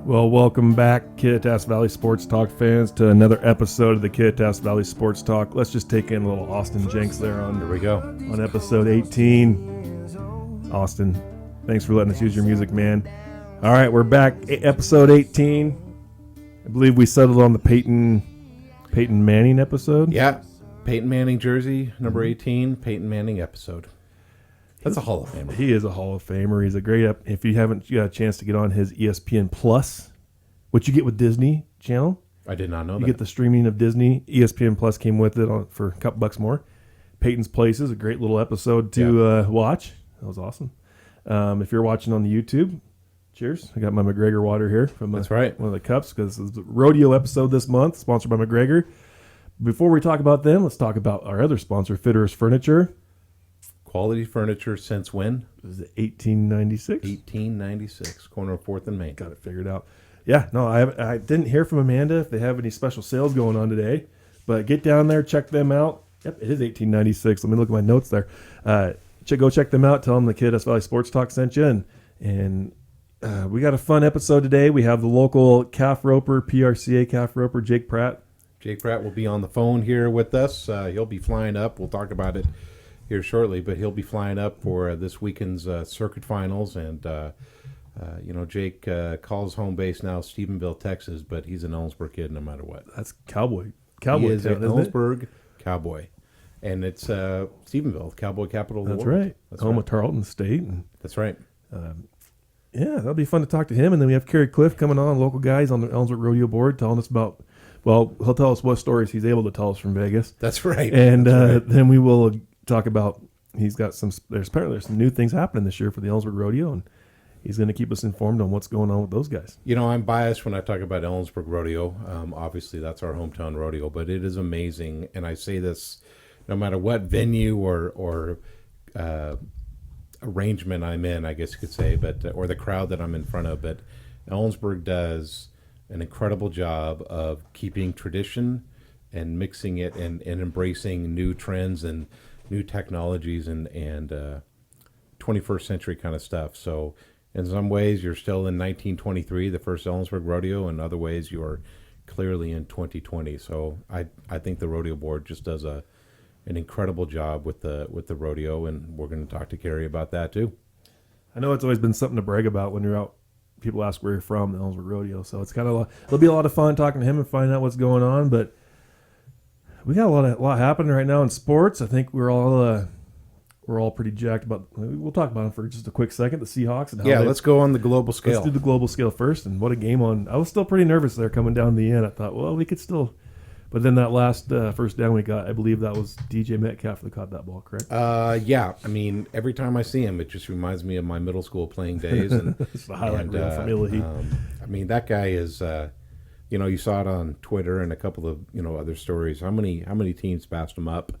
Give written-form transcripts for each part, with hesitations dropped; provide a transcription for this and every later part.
Well, welcome back, Kittitas Valley Sports Talk fans, to another episode of the Kittitas Valley Sports Talk. Let's just take in a little Austin Jenks there on. Here we go. On episode 18. Austin, thanks for letting us use your music, man. All right, we're back. Episode 18. I believe we settled on the Peyton Manning episode. Yeah, Peyton Manning jersey, number 18, Peyton Manning episode. That's a Hall of Famer. He is a Hall of Famer. He's a great. If you haven't got a chance to get on his ESPN Plus, which you get with Disney Channel. I did not know that. You get the streaming of Disney. ESPN Plus came with it for a couple bucks more. Peyton's Place is a great little episode to watch. That was awesome. If you're watching on the YouTube, cheers. I got my McGregor water here from That's right. one of the cups because it's the rodeo episode this month, sponsored by McGregor. Before we talk about them, let's talk about our other sponsor, Fitterers Furniture. Quality furniture since when? Was it 1896? 1896, corner of 4th and Main. Got it figured out. Yeah, no, I didn't hear from Amanda if they have any special sales going on today, but get down there, check them out. Yep, it is 1896. Let me look at my notes there. Go check them out. Tell them the Kittitas Valley Sports Talk sent you. And we got a fun episode today. We have the local calf roper, PRCA calf roper, Jake Pratt. Jake Pratt will be on the phone here with us. He'll be flying up. We'll talk about it here shortly, but he'll be flying up for this weekend's circuit finals. And, Jake calls home base now Stephenville, Texas, but he's an Ellensburg kid no matter what. That's Cowboy He is town, an Ellensburg Cowboy. And it's Stephenville, Cowboy capital of the That's world. right. That's Home right. of Tarleton State. And, That's right. yeah, that'll be fun to talk to him. And then we have Kerry Clift coming on, local guys on the Ellensburg Rodeo board, telling us about, well, he'll tell us what stories he's able to tell us from Vegas. That's right. And That's right. then we will talk about, there's apparently some new things happening this year for the Ellensburg Rodeo, and he's going to keep us informed on what's going on with those guys. You know, I'm biased when I talk about Ellensburg Rodeo. Obviously, that's our hometown rodeo, but it is amazing. And I say this no matter what venue or arrangement I'm in, I guess you could say, but or the crowd that I'm in front of. But Ellensburg does an incredible job of keeping tradition and mixing it and embracing new trends and new technologies and 21st century kind of stuff. So in some ways, you're still in 1923, the first Ellensburg Rodeo. In other ways, you're clearly in 2020. So I think the rodeo board just does an incredible job with the rodeo, and we're going to talk to Kerry about that too. I know it's always been something to brag about when you're out. People ask where you're from, the Ellensburg Rodeo. So it's kind of it'll be a lot of fun talking to him and finding out what's going on. But we got a lot happening right now in sports. I think we're all pretty jacked about. We'll talk about them for just a quick second. The Seahawks and how Let's go on the global scale. Let's do the global scale first. And what a game on! I was still pretty nervous there coming down the end. I thought, well, we could still. But then that last first down we got, I believe that was DJ Metcalf that caught that ball, correct? Yeah. I mean, every time I see him, it just reminds me of my middle school playing days. And It's the highlight reel from Italy. I mean, that guy is. You saw it on Twitter and a couple of other stories. How many teams passed him up?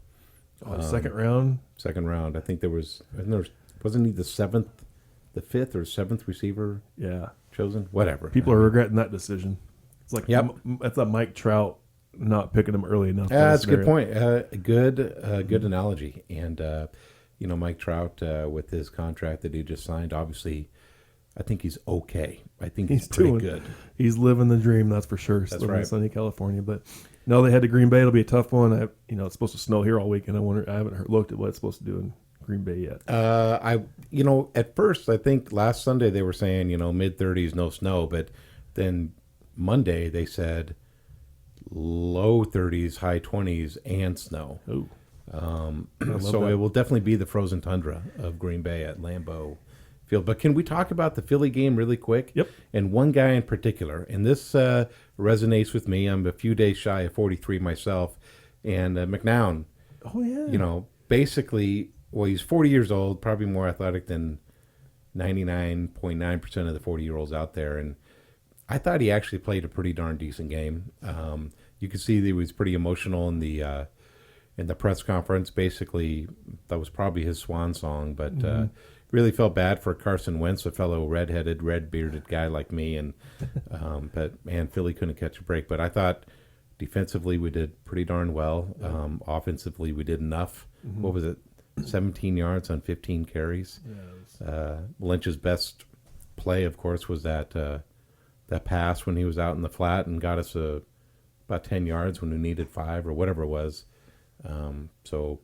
Second round. Second round. I think wasn't he the fifth or seventh receiver? Yeah. Chosen. Whatever. People are regretting that decision. It's like that's a Mike Trout not picking him early enough. That's a good point. Good analogy. And Mike Trout with his contract that he just signed, obviously, I think he's okay. I think he's pretty good. He's living the dream, that's for sure. He's That's living right. in sunny California. But no, they head to Green Bay. It'll be a tough one. It's supposed to snow here all weekend. I haven't looked at what it's supposed to do in Green Bay yet. At first, I think last Sunday they were saying, mid-30s, no snow. But then Monday they said low 30s, high 20s, and snow. Oh, So it will definitely be the frozen tundra of Green Bay at Lambeau Field. But can we talk about the Philly game really quick? Yep. And one guy in particular, and this resonates with me. I'm a few days shy of 43 myself, and McNown. Oh yeah. Basically, he's 40 years old, probably more athletic than 99.9% of the 40-year-olds out there, and I thought he actually played a pretty darn decent game. You could see that he was pretty emotional in the press conference. Basically, that was probably his swan song, but really felt bad for Carson Wentz, a fellow red-bearded guy like me. And but man, Philly couldn't catch a break. But I thought defensively we did pretty darn well. Offensively, we did enough. What was it? 17 yards on 15 carries. Yeah, Lynch's best play, of course, was that that pass when he was out in the flat and got us about 10 yards when we needed 5 or whatever it was. So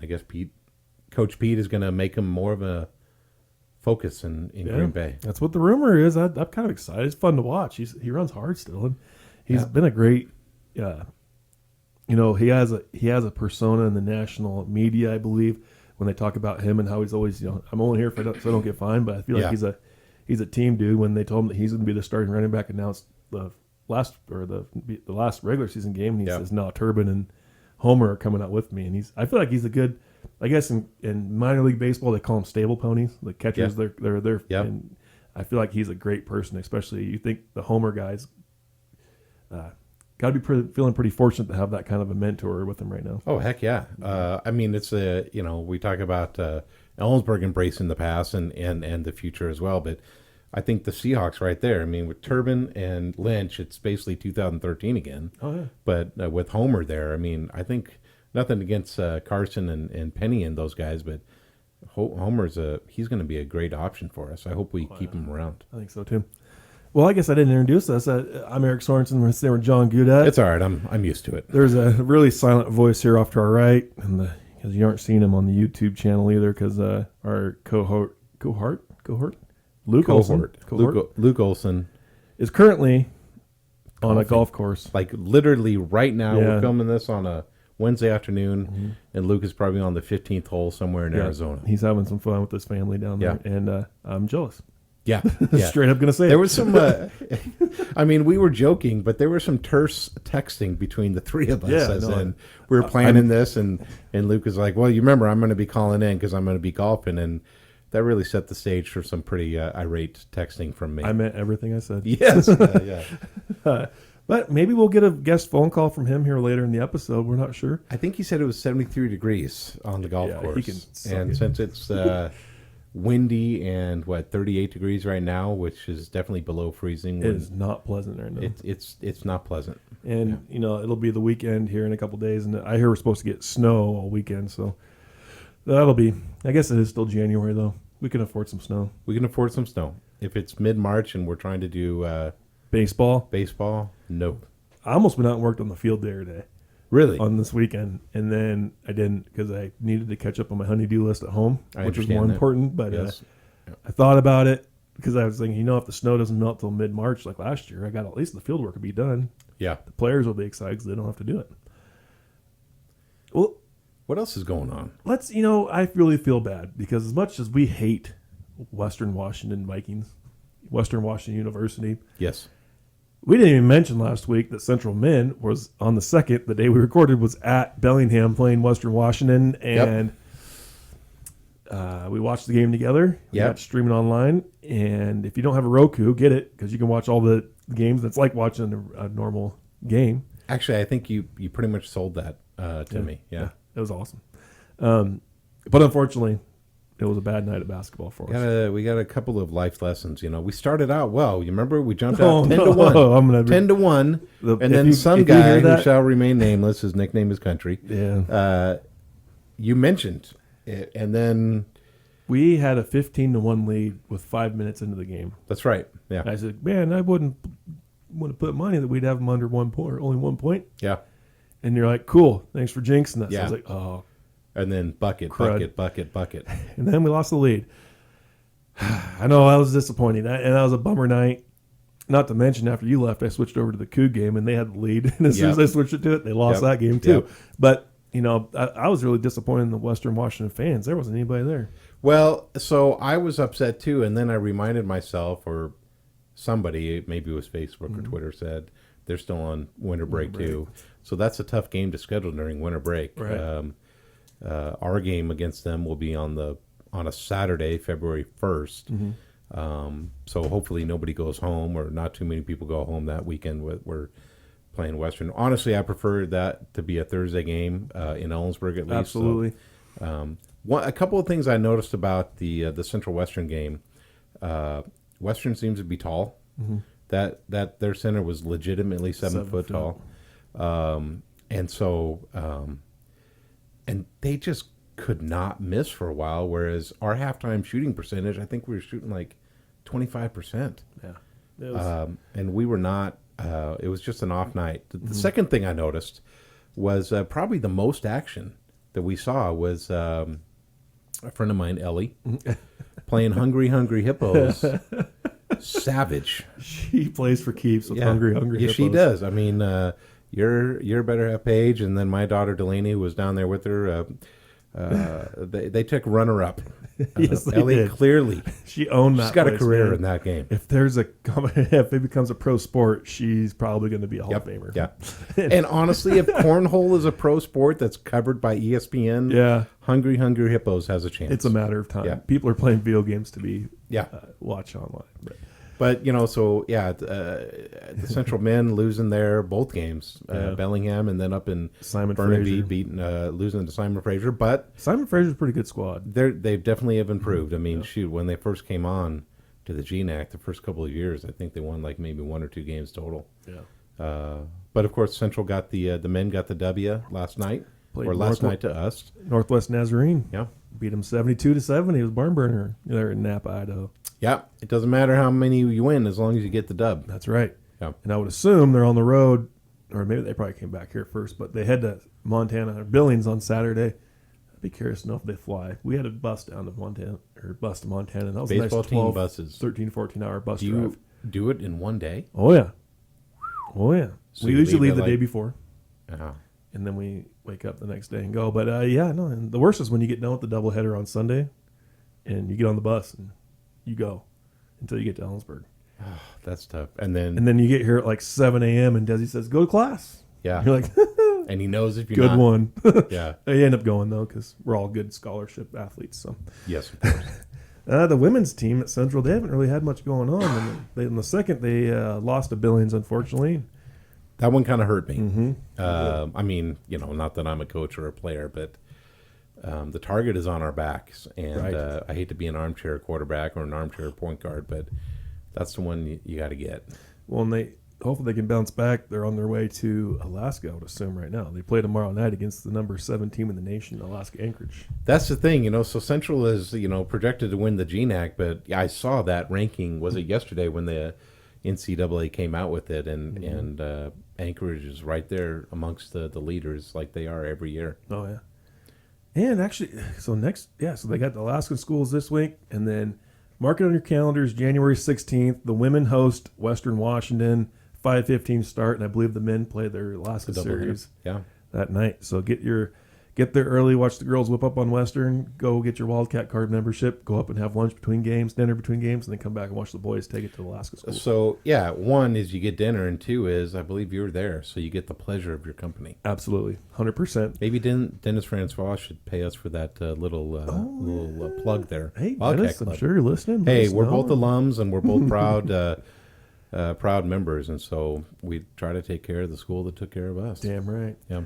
I guess Coach Pete is going to make him more of a focus in Green Bay. That's what the rumor is. I'm kind of excited. It's fun to watch. He runs hard still, and he's been a great. He has a persona in the national media, I believe, when they talk about him and how he's always, I'm only here so I don't get fined. But I feel like he's a team dude. When they told him that he's going to be the starting running back, announced the last regular season game, and he says, "No, Turbin and Homer are coming out with me," and I feel like he's a good. I guess in minor league baseball they call them stable ponies. The catchers, they're and I feel like he's a great person. Especially you think the Homer guys got to be feeling pretty fortunate to have that kind of a mentor with him right now. Oh heck yeah! I mean it's we talk about Ellensburg embracing the past and the future as well, but I think the Seahawks right there. I mean with Turbin and Lynch, it's basically 2013 again. Oh yeah. But with Homer there, I mean I think. Nothing against Carson and Penny and those guys, but Homer's he's going to be a great option for us. I hope we keep him around. I think so too. Well, I guess I didn't introduce us. I'm Eric Sorensen. We're sitting with John Goudet. It's all right. I'm used to it. There's a really silent voice here off to our right, and because you aren't seeing him on the YouTube channel either, because our cohort Luke Olson is currently on a golf course. Like literally right now, we're filming this on a Wednesday afternoon, and Luke is probably on the 15th hole somewhere in Arizona. He's having some fun with his family down there, and I'm jealous. Yeah. Straight up gonna say there was some. I mean, we were joking, but there was some terse texting between the three of us, and we were planning this, and Luke was like, "Well, you remember, I'm going to be calling in because I'm going to be golfing," and that really set the stage for some pretty irate texting from me. I meant everything I said. Yes. Yeah. But maybe we'll get a guest phone call from him here later in the episode. We're not sure. I think he said it was 73 degrees on the golf course. He can since it's windy and 38 degrees right now, which is definitely below freezing. It is not pleasant right now. It's not pleasant. And it'll be the weekend here in a couple days, and I hear we're supposed to get snow all weekend, so that'll be. I guess it is still January though. We can afford some snow. We can afford some snow. If it's mid-March and we're trying to do baseball, no. I almost went out and worked on the field day today. Really? On this weekend, and then I didn't because I needed to catch up on my honey-do list at home, which was more important. But I thought about it because I was thinking, if the snow doesn't melt till mid-March like last year, I got at least the field work to be done. Yeah. The players will be excited because they don't have to do it. Well, what else is going on? I really feel bad because as much as we hate Western Washington Vikings, Western Washington University. Yes. We didn't even mention last week that Central Men was on the 2nd, the day we recorded, was at Bellingham playing Western Washington, and we watched the game together. We got streaming online, and if you don't have a Roku, get it because you can watch all the games. It's like watching a normal game. Actually, I think you pretty much sold that to me. Yeah, it was awesome. But unfortunately, it was a bad night of basketball for us. We got a couple of life lessons. We started out well. You remember we jumped out 10-1. 10-1. And then some guy who shall remain nameless, his nickname is Country. Yeah. You mentioned it, and then we had a 15-1 lead with 5 minutes into the game. That's right. Yeah. And I said, man, I wouldn't want to put money that we'd have them under 1 point, or only 1 point. Yeah. And you're like, cool, thanks for jinxing that. Yeah. So I was like, oh. And then bucket. And then we lost the lead. I know I was disappointed. And that was a bummer night. Not to mention, after you left, I switched over to the Coug game, and they had the lead. And as soon as I switched it to it, they lost that game too. But, I was really disappointed in the Western Washington fans. There wasn't anybody there. Well, so I was upset too. And then I reminded myself, or somebody, maybe it was Facebook or Twitter, said they're still on winter break too. So that's a tough game to schedule during winter break. Right. Our game against them will be on a Saturday, February 1st. So hopefully nobody goes home, or not too many people go home that weekend. We're playing Western. Honestly, I prefer that to be a Thursday game in Ellensburg at least. Absolutely. So, a couple of things I noticed about the Central Western game. Western seems to be tall. That their center was legitimately 7 foot tall, and so. And they just could not miss for a while, whereas our halftime shooting percentage, I think we were shooting like 25%. Yeah. It was, and we were not. It was just an off night. The second thing I noticed was probably the most action that we saw was a friend of mine, Ellie, playing Hungry Hungry Hippos. Savage. she plays for keeps with Hungry Hungry Yeah, Hippos. she does. I mean, you're better half Paige, and then my daughter Delaney, who was down there with her. They took runner up. Yes, they Ellie did. clearly. She owned that. She's got a place, career man. in that game. If if it becomes a pro sport, she's probably going to be a Hall of Famer. Yeah. And honestly, if cornhole is a pro sport that's covered by ESPN, Yeah. Hungry Hungry Hippos has a chance. It's a matter of time. Yeah. People are playing video games to be Yeah. watch online. But, the Central men losing their both games, Bellingham and then up in Simon Burnaby Fraser. losing to Simon Fraser. But Simon Fraser's a pretty good squad. they definitely have improved. I mean, shoot, when they first came on to the GNAC the first couple of years, I think they won like maybe 1 or 2 games total. Yeah. But, of course, Central got the men got the W last night, Played last night to us. Northwest Nazarene. Yeah. Beat them 72-70. It was barn burner there in Napa, Idaho. Yeah, it doesn't matter how many you win as long as you get the dub. That's right. Yeah. And I would assume they're on the road, or maybe they probably came back here first, but they head to Montana or Billings on Saturday. I'd be curious to know if they fly. We had a bus down to Montana, and that was Baseball a nice team buses. 13, 14-hour bus Do drive. you do it in one day? Oh, yeah. Oh, yeah. So we you usually leave at the like- day before, and then we wake up the next day and go. But, and the worst is when you get done with the doubleheader on Sunday, and you get on the bus, and you go until you get to Ellensburg. That's tough. And then, And then you get here at like 7 a.m. and Desi says, go to class. yeah, You're like, and he knows if you're good not. one. Yeah. They end up going, though, because we're all good scholarship athletes. So Yes, of course. the women's team at Central, they haven't really had much going on. And in the second, they lost to Billings, unfortunately. That one kind of hurt me. Mm-hmm. I mean, not that I'm a coach or a player, but the target is on our backs. And Right. I hate to be an armchair quarterback or an armchair point guard, but that's the one you got to get. Well, and hopefully they can bounce back. They're on their way to Alaska, I would assume, right now. They play tomorrow night against the number 7 team in the nation, Alaska Anchorage. That's the thing, So Central is, projected to win the GNAC, but I saw that ranking. Was it yesterday when the NCAA came out with it, and Anchorage is right there amongst the leaders, like they are every year. Oh, yeah. And actually, so they got the Alaskan schools this week, and then mark it on your calendars, January 16th, the women host Western Washington, 5:15 start, and I believe the men play their Alaska Double series header. that night. So get there early, watch the girls whip up on Western, go get your Wildcat card membership, go up and have lunch between games, dinner between games, and then come back and watch the boys take it to the Alaska school. So, yeah, one is you get dinner, and two is I believe you're there, so you get the pleasure of your company. Absolutely, 100%. Maybe Dennis Francois should pay us for that little plug there. Hey, Wildcat Dennis, I'm Club. sure you're listening. Hey, Let us we're know. both alums, and we're both proud members, and so we try to take care of the school that took care of us. Damn right. Yeah.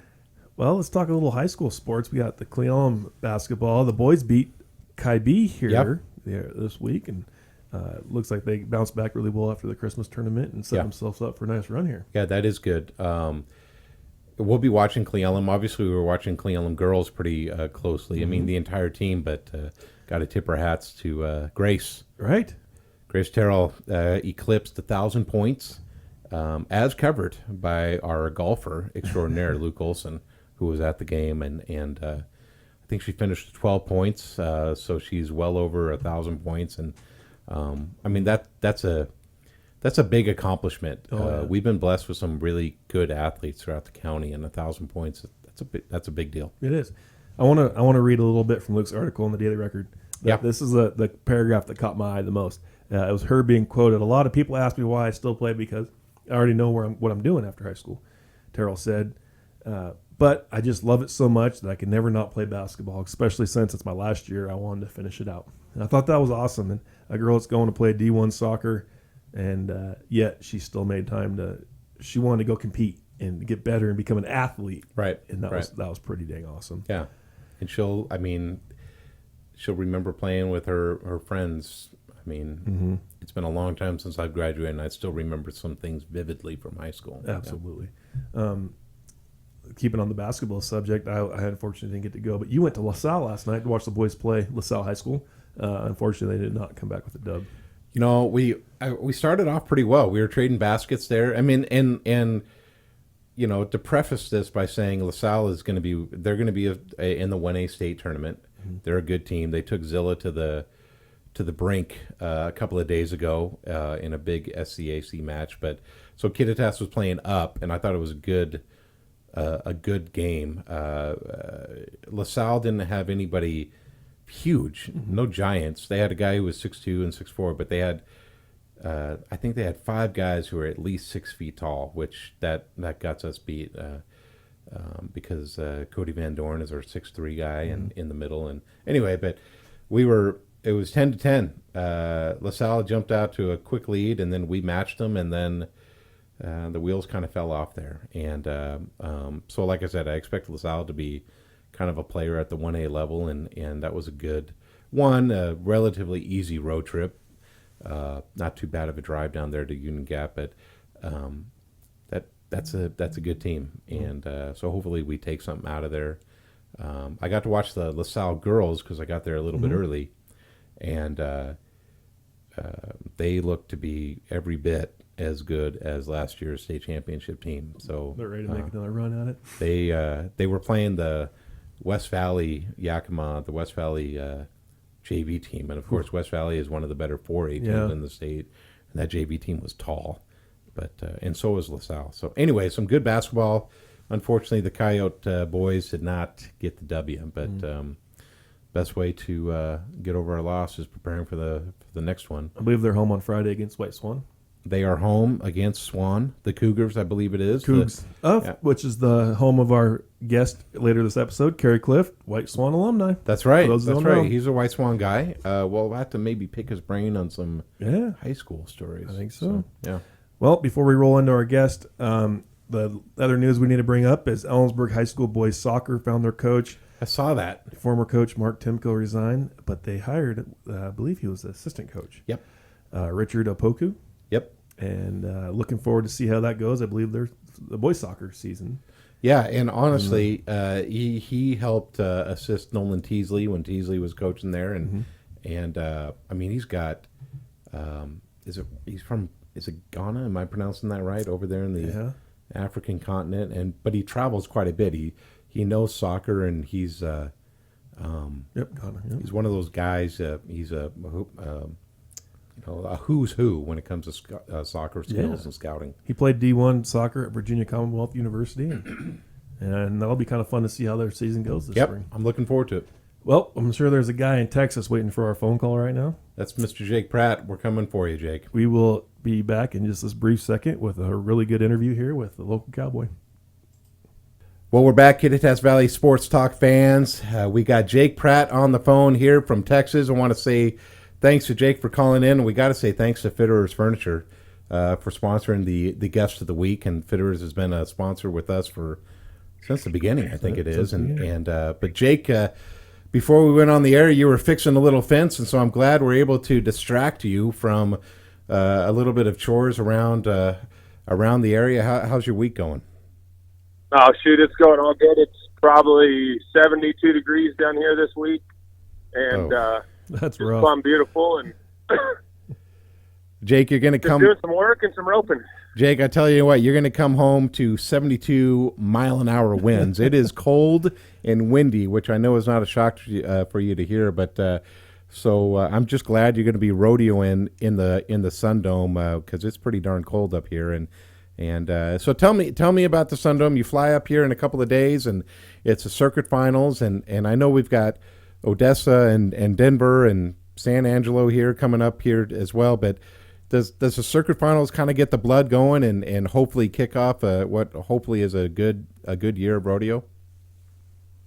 Well, let's talk a little high school sports. We got the Cleon basketball. The boys beat Kaibi here this week, and looks like they bounced back really well after the Christmas tournament and set themselves up for a nice run here. Yeah, that is good. We'll be watching Cleon. Obviously, we were watching Cleon girls pretty closely. I mean, the entire team, but got to tip our hats to Grace. Right. Grace Terrell eclipsed 1,000 points, as covered by our golfer extraordinaire, Luke Olson, who was at the game, and I think she finished 12 points, so she's well over 1,000 points, and I mean that's a big accomplishment. We've been blessed with some really good athletes throughout the county, and 1,000 points that's a big deal. It is. I want to read a little bit from Luke's article in the Daily Record. This is the paragraph that caught my eye the most. It was her being quoted. A lot of people ask me why I still play because I already know what I'm doing after high school. Terrell said, but I just love it so much that I can never not play basketball, especially since it's my last year. I wanted to finish it out. And I thought that was awesome. And a girl that's going to play D1 soccer, and yet she still made time she wanted to go compete and get better and become an athlete. Right. And that was pretty dang awesome. Yeah. And she'll remember playing with her friends. I mean, It's been a long time since I've graduated, and I still remember some things vividly from high school. Absolutely. Keeping on the basketball subject, I unfortunately didn't get to go, but you went to LaSalle last night to watch the boys play LaSalle High School. Unfortunately, they did not come back with a dub. We started off pretty well. We were trading baskets there. I mean, and to preface this by saying LaSalle is going to be in the 1A state tournament. Mm-hmm. They're a good team. They took Zilla to the brink a couple of days ago in a big SCAC match. But so Kittitas was playing up, and I thought it was a good game. LaSalle didn't have anybody huge, no giants. They had a guy who was 6'2" and 6'4", but they had I think they had 5 guys who were at least 6 feet tall, which that got us beat because Cody Van Dorn is our 6'3" guy in the middle. And anyway, but it was 10-10. LaSalle jumped out to a quick lead, and then we matched them, and then the wheels kind of fell off there. And so, like I said, I expect LaSalle to be kind of a player at the 1A level, and that was a relatively easy road trip. Not too bad of a drive down there to Union Gap, but that's a good team, and so hopefully we take something out of there. I got to watch the LaSalle girls because I got there a little bit early, and they look to be every bit as good as last year's state championship team. So they're ready to make another run at it. They were playing the West Valley Yakima, the West Valley JV team, and of course West Valley is one of the better 4A teams in the state, and that JV team was tall, but and so was LaSalle. So anyway, some good basketball. Unfortunately, the Coyote boys did not get the W, but best way to get over our loss is preparing for the next one. I believe they're home on Friday against White Swan. They are home against Swan, the Cougars, I believe it is. Cougs, which is the home of our guest later this episode, Kerry Clift, White Swan alumni. That's right. That's right. He's a White Swan guy. We'll have to maybe pick his brain on some high school stories. I think so. Yeah. Well, before we roll into our guest, the other news we need to bring up is Ellensburg High School boys soccer found their coach. I saw that. Former coach Mark Timko resigned, but they hired, I believe he was the assistant coach. Yep. Richard Opoku. Yep. And looking forward to see how that goes. I believe there's the boys soccer season. Yeah, and honestly, he helped assist Nolan Teasley when Teasley was coaching there, and I mean he's got is it Ghana? Am I pronouncing that right? Over there in the African continent, but he travels quite a bit. He knows soccer, and he's Ghana. Yep. He's one of those guys. He's a who's who when it comes to soccer skills and scouting. He played D1 soccer at Virginia Commonwealth University, and that'll be kind of fun to see how their season goes this spring. I'm looking forward to it. Well, I'm sure there's a guy in Texas waiting for our phone call right now. That's Mr. Jake Pratt. We're coming for you, Jake. We will be back in just this brief second with a really good interview here with the local cowboy. Well, we're back, Kittitas Valley Sports Talk fans. We got Jake Pratt on the phone here from Texas. I want to say thanks to Jake for calling in. We got to say thanks to Fitterers Furniture for sponsoring the guest of the week. And Fitterers has been a sponsor with us since the beginning, I think it is. But Jake, before we went on the air, you were fixing a little fence, and so I'm glad we're able to distract you from a little bit of chores around the area. How's your week going? Oh, shoot, it's going all good. It's probably 72 degrees down here this week, and that's rough. Fun, beautiful, and Jake, you're going to come doing some work and some roping. Jake, I tell you what, you're going to come home to 72 mile-an-hour winds. It is cold and windy, which I know is not a shock for you to hear, but so I'm just glad you're going to be rodeoing in the Sun Dome because it's pretty darn cold up here. And so tell me about the Sun Dome. You fly up here in a couple of days, and it's a circuit finals, and I know we've got Odessa and Denver and San Angelo here coming up here as well, but does the circuit finals kind of get the blood going and hopefully kick off what hopefully is a good year of rodeo?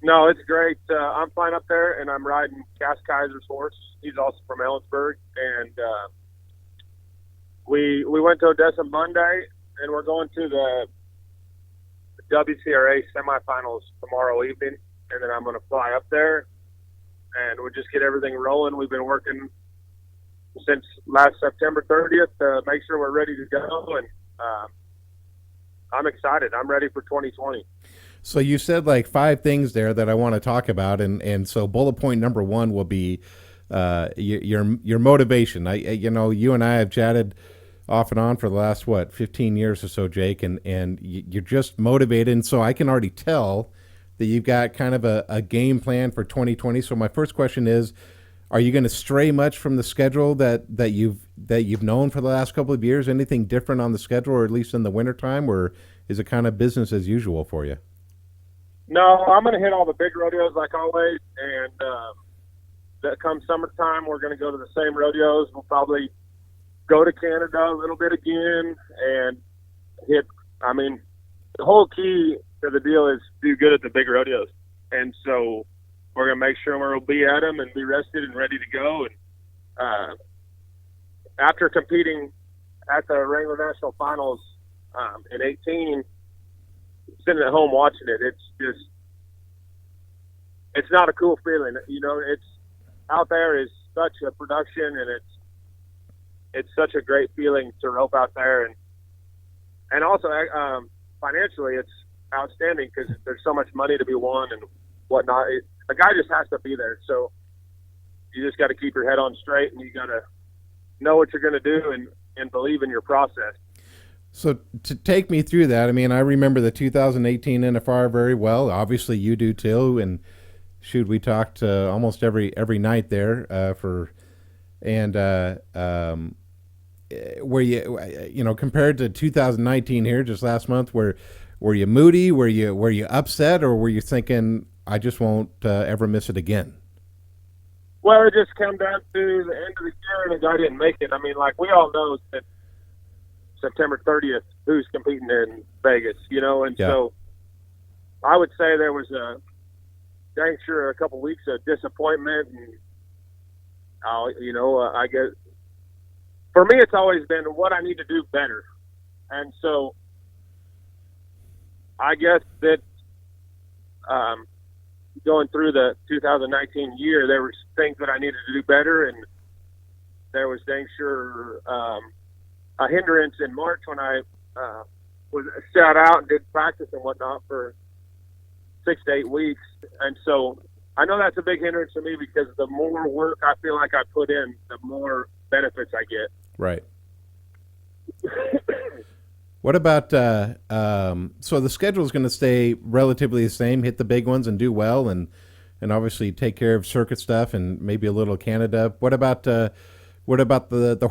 No, it's great. I'm flying up there, and I'm riding Cass Kaiser's horse. He's also from Ellensburg, and we went to Odessa Monday, and we're going to the WCRA semifinals tomorrow evening, and then I'm going to fly up there, and we'll just get everything rolling. We've been working since last September 30th to make sure we're ready to go, and I'm excited. I'm ready for 2020. So you said like 5 things there that I want to talk about, and so bullet point number 1 will be your motivation. You and I have chatted off and on for the last 15 years or so, Jake, and you're just motivated, and so I can already tell that you've got kind of a game plan for 2020. So my first question is, are you going to stray much from the schedule that you've known for the last couple of years? Anything different on the schedule, or at least in the wintertime, or is it kind of business as usual for you? No, I'm going to hit all the big rodeos like always, and that come summertime, we're going to go to the same rodeos. We'll probably go to Canada a little bit again and hit. I mean, the whole key to the deal is do good at the big rodeos, and so we're going to make sure we'll be at them and be rested and ready to go. And after competing at the Wrangler National Finals in 18, sitting at home watching it, it's not a cool feeling. It's out there is such a production, and it's such a great feeling to rope out there, and also financially it's outstanding because there's so much money to be won and whatnot. The guy just has to be there, so you just got to keep your head on straight, and you got to know what you're going to do and believe in your process. So to take me through that, I mean, I remember the 2018 NFR very well. Obviously, you do too. And shoot, we talked almost every night there were you compared to 2019 here just last month, were you moody? Were you upset, or were you thinking I just won't ever miss it again? Well, it just came down to the end of the year, and the guy didn't make it. I mean, like we all know that September 30th, who's competing in Vegas, and yeah. So I would say there was dang sure a couple weeks of disappointment, and I guess for me it's always been what I need to do better, and so I guess that going through the 2019 year, there were things that I needed to do better, and there was dang sure a hindrance in March when I was sat out and did practice and whatnot for 6 to 8 weeks. And so I know that's a big hindrance to me because the more work I feel like I put in, the more benefits I get. Right. What about, so the schedule is going to stay relatively the same, hit the big ones and do well, and obviously take care of circuit stuff and maybe a little Canada. What about the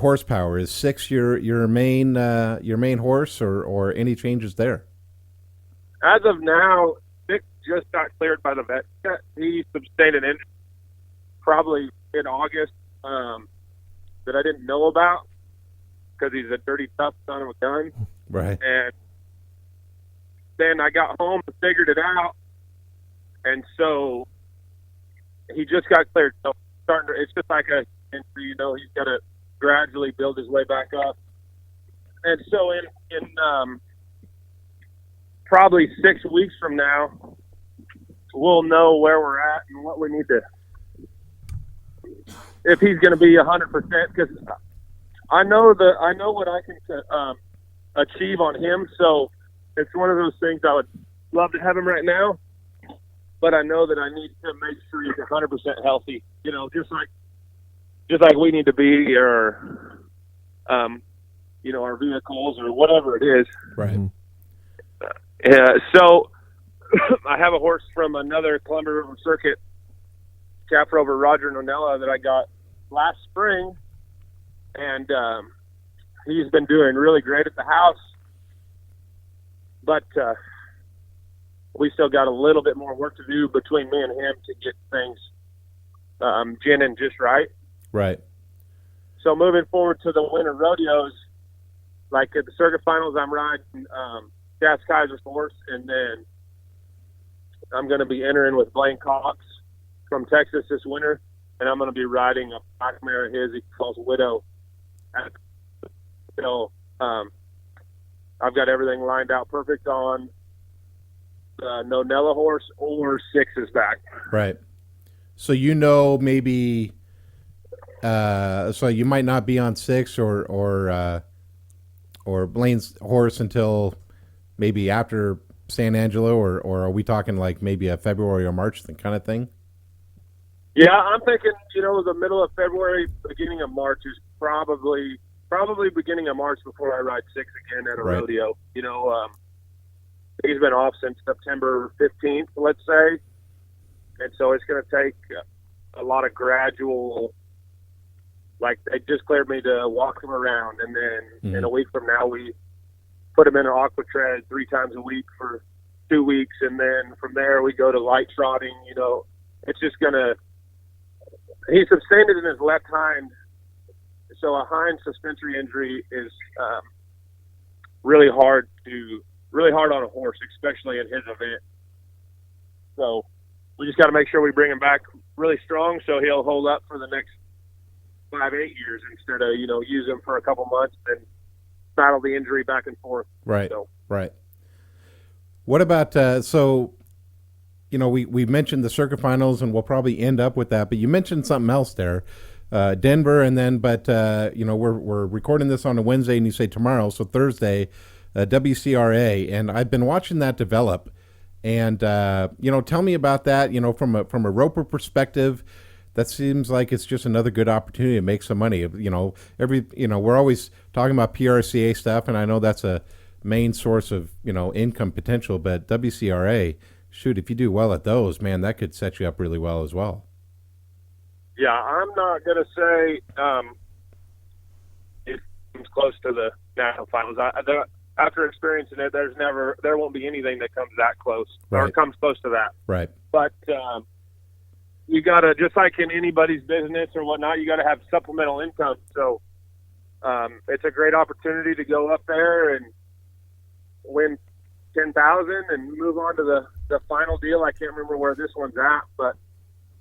horsepower? Is 6 your main horse, or any changes there? As of now, 6 just got cleared by the vet. He sustained an injury probably in August that I didn't know about because he's a dirty, tough son of a gun. Right. And then I got home and figured it out, and so he just got cleared. So it's just like a injury, he's got to gradually build his way back up. And so in probably 6 weeks from now, we'll know where we're at and what we need to, if he's going to be 100%, because I know what I can achieve on him. So it's one of those things I would love to have him right now, but I know that I need to make sure he's 100% healthy, just like we need to be, or our vehicles or whatever it is. Right. So I have a horse from another Columbia River Circuit, calf rover Roger Nonella, that I got last spring, and he's been doing really great at the house, but we still got a little bit more work to do between me and him to get things ginning just right. Right. So moving forward to the winter rodeos, like at the circuit finals, I'm riding Gas Kaiser's horse, and then I'm going to be entering with Blaine Cox from Texas this winter, and I'm going to be riding a black mare of his he calls Widow. I've got everything lined out perfect on the Nonella horse or 6's back. Right. So maybe so you might not be on 6 or Blaine's horse until maybe after San Angelo, or are we talking like maybe a February or March kind of thing? Yeah, I'm thinking, the middle of February, beginning of March is probably beginning of March before I ride 6 again at a Right. rodeo. He's been off since September 15th, let's say. And so it's going to take a lot of gradual, like they just cleared me to walk him around. And then in a week from now, we put him in an aqua tread 3 times a week for 2 weeks. And then from there, we go to light trotting. It's just going to, he's sustained it in his left hind. So a hind suspensory injury is really hard on a horse, especially in his event. So we just got to make sure we bring him back really strong so he'll hold up for the next 5-8 years instead of, use him for a couple months and battle the injury back and forth. Right. So. Right. What about, we mentioned the circuit finals and we'll probably end up with that, but you mentioned something else there. Denver, and then, we're recording this on a Wednesday, and you say tomorrow, so Thursday, WCRA, and I've been watching that develop, and tell me about that. From a roper perspective, that seems like it's just another good opportunity to make some money. We're always talking about PRCA stuff, and I know that's a main source of income potential, but WCRA, shoot, if you do well at those, man, that could set you up really well as well. Yeah, I'm not going to say it's close to the national finals. After experiencing it, there won't be anything that comes that close or comes close to that. Right. But you got to, just like in anybody's business or whatnot, you got to have supplemental income. So it's a great opportunity to go up there and win $10,000 and move on to the final deal. I can't remember where this one's at, but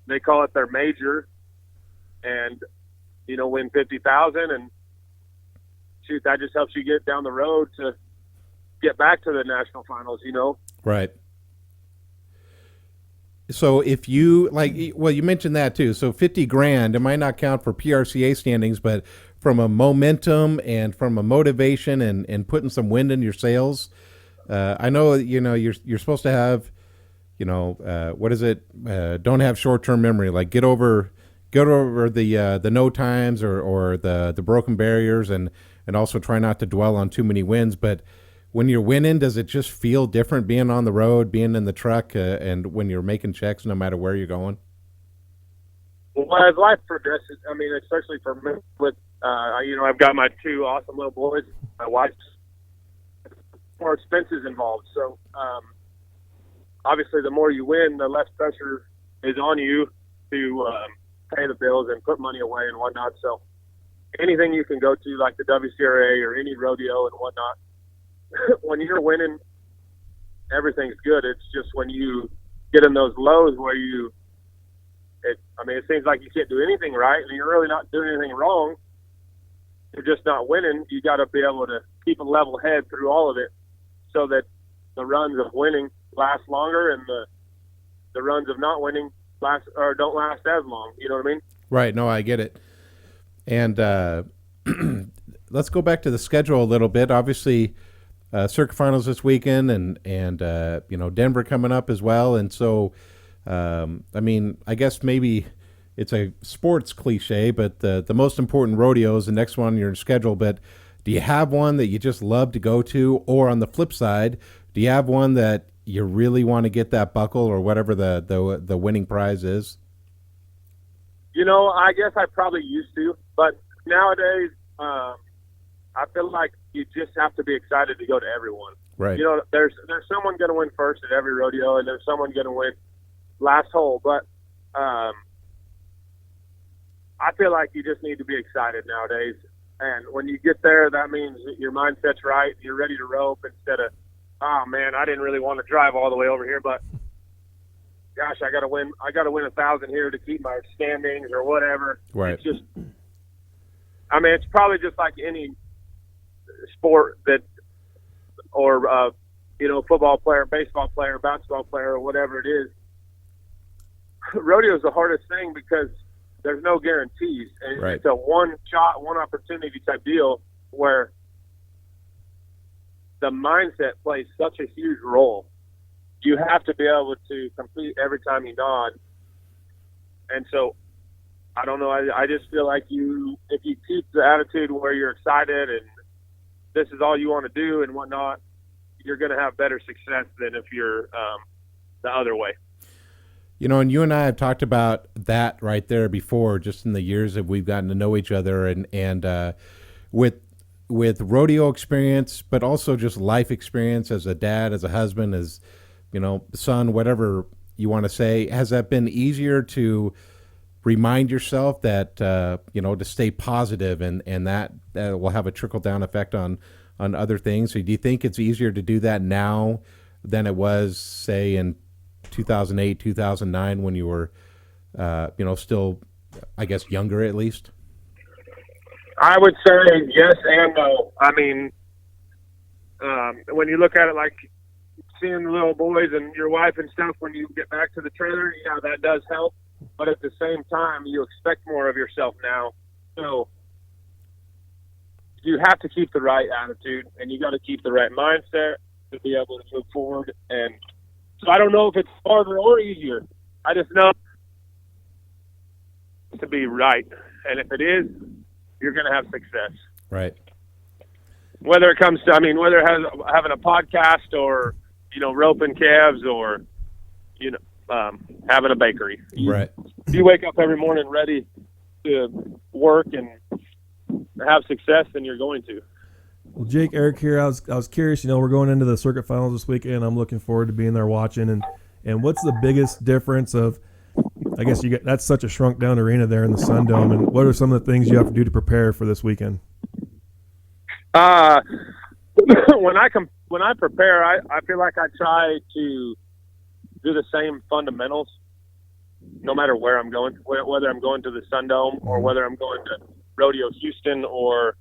they call it their major. And win $50,000, and shoot, that just helps you get down the road to get back to the national finals. Right. So if you you mentioned that too. So $50,000, it might not count for PRCA standings, but from a momentum and from a motivation and putting some wind in your sails, I know you're supposed to have, what is it? Don't have short-term memory. Like get over the no times or the broken barriers and also try not to dwell on too many wins. But when you're winning, does it just feel different being on the road, being in the truck, and when you're making checks no matter where you're going? Well, as life progresses, I mean, especially for me, with I've got my 2 awesome little boys, my wife's more expenses involved. So obviously, the more you win, the less pressure is on you to pay the bills and put money away and whatnot. So anything you can go to, like the WCRA or any rodeo and whatnot, when you're winning, everything's good. It's just when you get in those lows where it seems like you can't do anything right, and you're really not doing anything wrong. You're just not winning. You got to be able to keep a level head through all of it so that the runs of winning last longer and the runs of not winning don't last as long. You know what I mean? Right. No, I get it. And let's go back to the schedule a little bit. Obviously, circuit finals this weekend, and Denver coming up as well. And so, I guess maybe it's a sports cliche, but the most important rodeo is the next one on your schedule. But do you have one that you just love to go to, or on the flip side, do you have one that you really want to get that buckle or whatever the winning prize is? I guess I probably used to, but nowadays, I feel like you just have to be excited to go to everyone. Right. There's someone going to win first at every rodeo, and there's someone going to win last hole. But I feel like you just need to be excited nowadays. And when you get there, that means that your mindset's right. You're ready to rope instead of, oh man, I didn't really want to drive all the way over here, but gosh, I got to win 1,000 here to keep my standings or whatever. Right. It's just, it's probably just like any sport that, or football player, baseball player, basketball player, or whatever it is. Rodeo is the hardest thing because there's no guarantees, and right. It's a one shot, one opportunity type deal where the mindset plays such a huge role. You have to be able to compete every time you nod. And so I don't know. I just feel like if you keep the attitude where you're excited and this is all you want to do and whatnot, you're going to have better success than if you're the other way. You know, and you and I have talked about that right there before, just in the years that we've gotten to know each other, and with rodeo experience, but also just life experience as a dad, as a husband, as, you know, son, whatever you want to say. Has that been easier to remind yourself that, you know, to stay positive, and that will have a trickle down effect on other things? So do you think it's easier to do that now than it was, say, in 2008, 2009, when you were, you know, still, I guess, younger at least? I would say yes and no. I mean, when you look at it like seeing the little boys and your wife and stuff, when you get back to the trailer, yeah, that does help. But at the same time, you expect more of yourself now. So you have to keep the right attitude, and you got to keep the right mindset to be able to move forward. And so I don't know if it's harder or easier. I just know to be right. And if it is, you're going to have success. Right. Whether it comes to, I mean, whether it has having a podcast or, you know, roping calves or, you know, having a bakery. Right. If you wake up every morning ready to work and have success, then you're going to. Well, Jake, Eric here. I was curious. You know, we're going into the circuit finals this weekend. I'm looking forward to being there watching. And what's the biggest difference of? I guess that's such a shrunk down arena there in the Sun Dome. And what are some of the things you have to do to prepare for this weekend? When I prepare, I feel like I try to do the same fundamentals, no matter where I'm going, whether I'm going to the Sun Dome or whether I'm going to Rodeo Houston or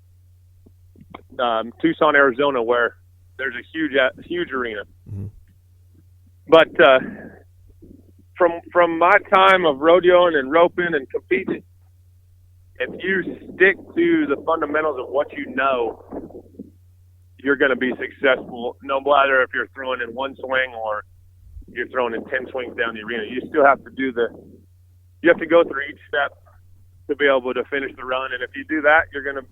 Tucson, Arizona, where there's a huge arena. Mm-hmm. But from my time of rodeoing and roping and competing, if you stick to the fundamentals of what you know, you're going to be successful, no matter if you're throwing in one swing or you're throwing in 10 swings down the arena. You still have to you have to go through each step to be able to finish the run. And if you do that, you're going to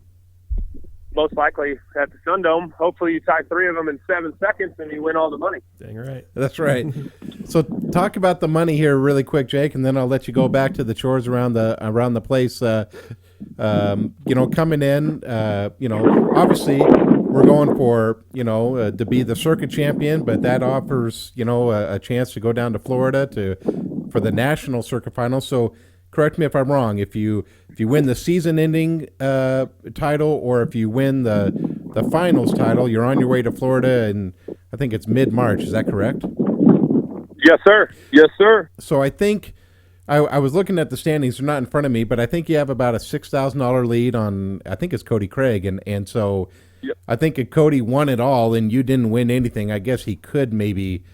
most likely at the Sun Dome, hopefully you tie 3 of them in 7 seconds and you win all the money. Dang right. That's right. So talk about the money here really quick, Jake, and then I'll let you go back to the chores around the place. You know, coming in, you know, obviously we're going for, you know, to be the circuit champion, but that offers, you know, a chance to go down to Florida for the national circuit final. So correct me if I'm wrong. If you win the season-ending title, or if you win the finals title, you're on your way to Florida, and I think it's mid-March. Is that correct? Yes, sir. Yes, sir. So I think I was looking at the standings. They're not in front of me, but I think you have about a $6,000 lead on. I think it's Cody Craig, and so yep. I think if Cody won it all and you didn't win anything, I guess he could maybe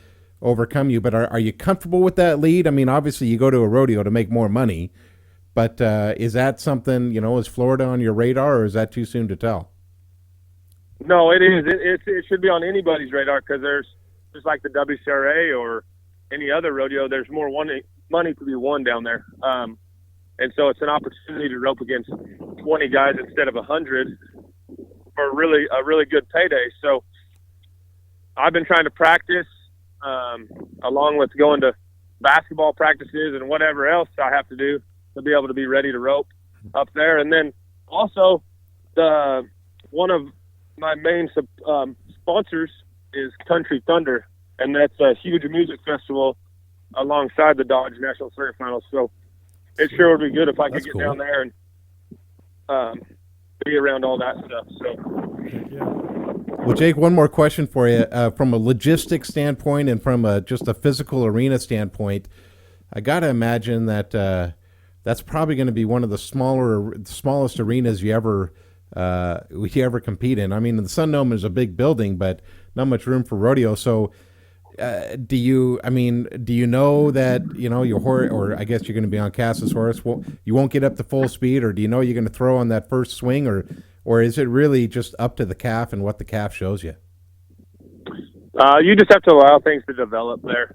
overcome you. But are you comfortable with that lead? I mean, obviously you go to a rodeo to make more money, but is that something, you know, is Florida on your radar, or is that too soon to tell? No, it is. It should be on anybody's radar, because there's just like the WCRA or any other rodeo, there's more money to be won down there. And so it's an opportunity to rope against 20 guys instead of 100 for a really good payday. So I've been trying to practice, along with going to basketball practices and whatever else I have to do to be able to be ready to rope up there. And then also one of my main sponsors is Country Thunder, and that's a huge music festival alongside the Dodge National Circuit Finals. So it sure would be good if I could get down there and be around all that stuff. So, yeah. Well, Jake, one more question for you. From a logistics standpoint and from just a physical arena standpoint, I got to imagine that that's probably going to be one of the smallest arenas you ever compete in. I mean, the Sun Dome is a big building, but not much room for rodeo. So do you know that, you know, your horse, or I guess you're going to be on Cass's horse, well, you won't get up to full speed, or do you know you're going to throw on that first swing, or is it really just up to the calf and what the calf shows you? You just have to allow things to develop there.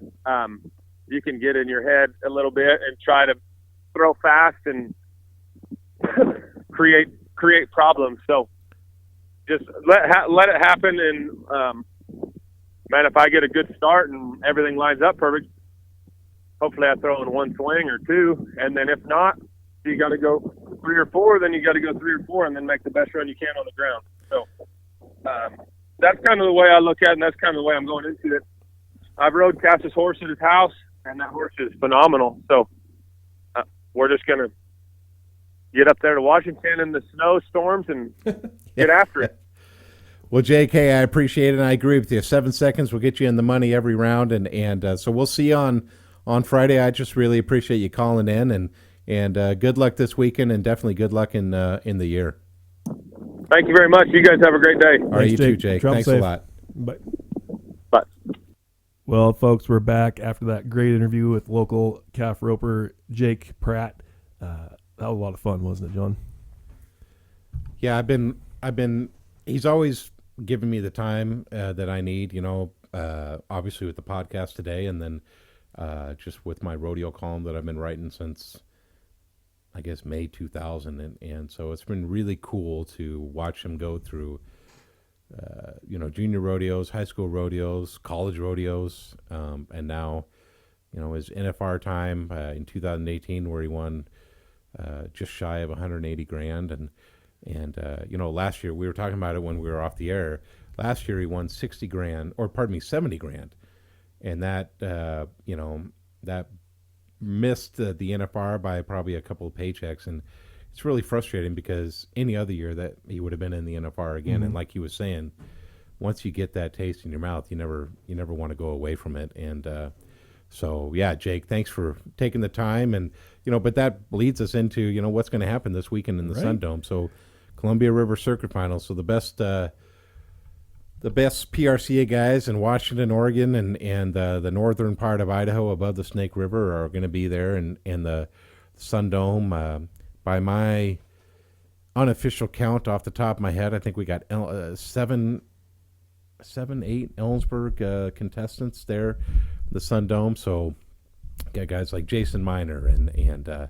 You can get in your head a little bit and try to throw fast and create problems. So just let it happen. And man, if I get a good start and everything lines up perfect, hopefully I throw in one swing or two. And then if not, you got to go 3 or 4. Then you got to go 3 or 4, and then make the best run you can on the ground. So that's kind of the way I look at it, and that's kind of the way I'm going into it. I've rode Cass's horse at his house, and that horse is phenomenal. So we're just going to get up there to Washington in the snowstorms and get after it. Well, JK, I appreciate it, and I agree with you. 7 seconds will get you in the money every round, and so we'll see you on Friday. I just really appreciate you calling in, and good luck this weekend, and definitely good luck in the year. Thank you very much. You guys have a great day. All right, you too, Jake. Thanks a lot. Bye. Bye. Well, folks, we're back after that great interview with local calf roper Jake Pratt. That was a lot of fun, wasn't it, John? Yeah, I've been. He's always given me the time that I need. Obviously with the podcast today, and then just with my rodeo column that I've been writing since, I guess, May 2000, and so it's been really cool to watch him go through, junior rodeos, high school rodeos, college rodeos, and now, his NFR time in 2018 where he won just shy of 180 grand, and last year we were talking about it when we were off the air. Last year he won 70 grand, and that that missed the NFR by probably a couple of paychecks, and it's really frustrating because any other year that he would have been in the NFR again. And like he was saying, once you get that taste in your mouth, you never want to go away from it. And so yeah, Jake, thanks for taking the time, and but that leads us into what's going to happen this weekend in the Sun Dome. So Columbia River Circuit Finals. So the best PRCA guys in Washington, Oregon, and the northern part of Idaho above the Snake River are going to be there in the Sun Dome. By my unofficial count off the top of my head, I think we got 8 Ellensburg contestants there, the Sun Dome. So got guys like Jason Miner and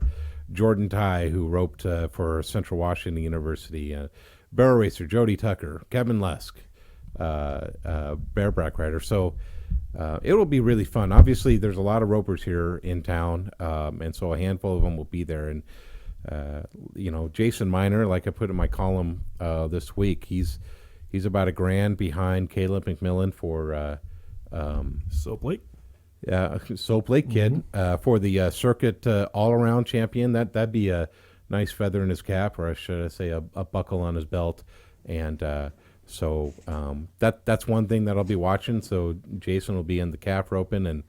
Jordan Ty, who roped for Central Washington University, barrel racer Jody Tucker, Kevin Lusk, bareback rider. So it will be really fun. Obviously, there's a lot of ropers here in town, and so a handful of them will be there. And Jason Miner, like I put in my column this week, he's about $1,000 behind Caleb McMillan for Soap Lake. Soap Lake kid for the circuit all-around champion. That'd be a nice feather in his cap, or should I say a buckle on his belt. And so that's one thing that I'll be watching. So Jason will be in the calf roping, and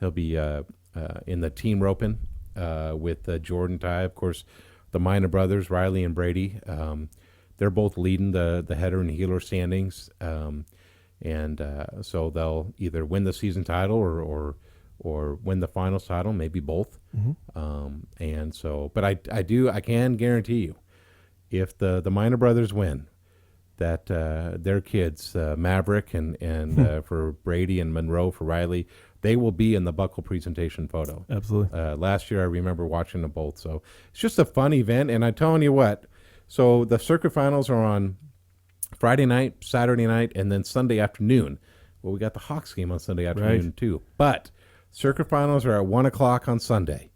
he'll be in the team roping with Jordan Ty. Of course, the Minor brothers, Riley and Brady, they're both leading the header and heeler standings. And so they'll either win the season title or win the finals title, maybe both. And so, but I can guarantee you, if the Minor brothers win, that their kids, Maverick and for Brady and Monroe for Riley, they will be in the buckle presentation photo. Absolutely. Last year I remember watching them both. So it's just a fun event, and I'm telling you what. So the circuit finals are on Friday night, Saturday night, and then Sunday afternoon. Well, we got the Hawks game on Sunday afternoon too. But circuit finals are at 1:00 on Sunday.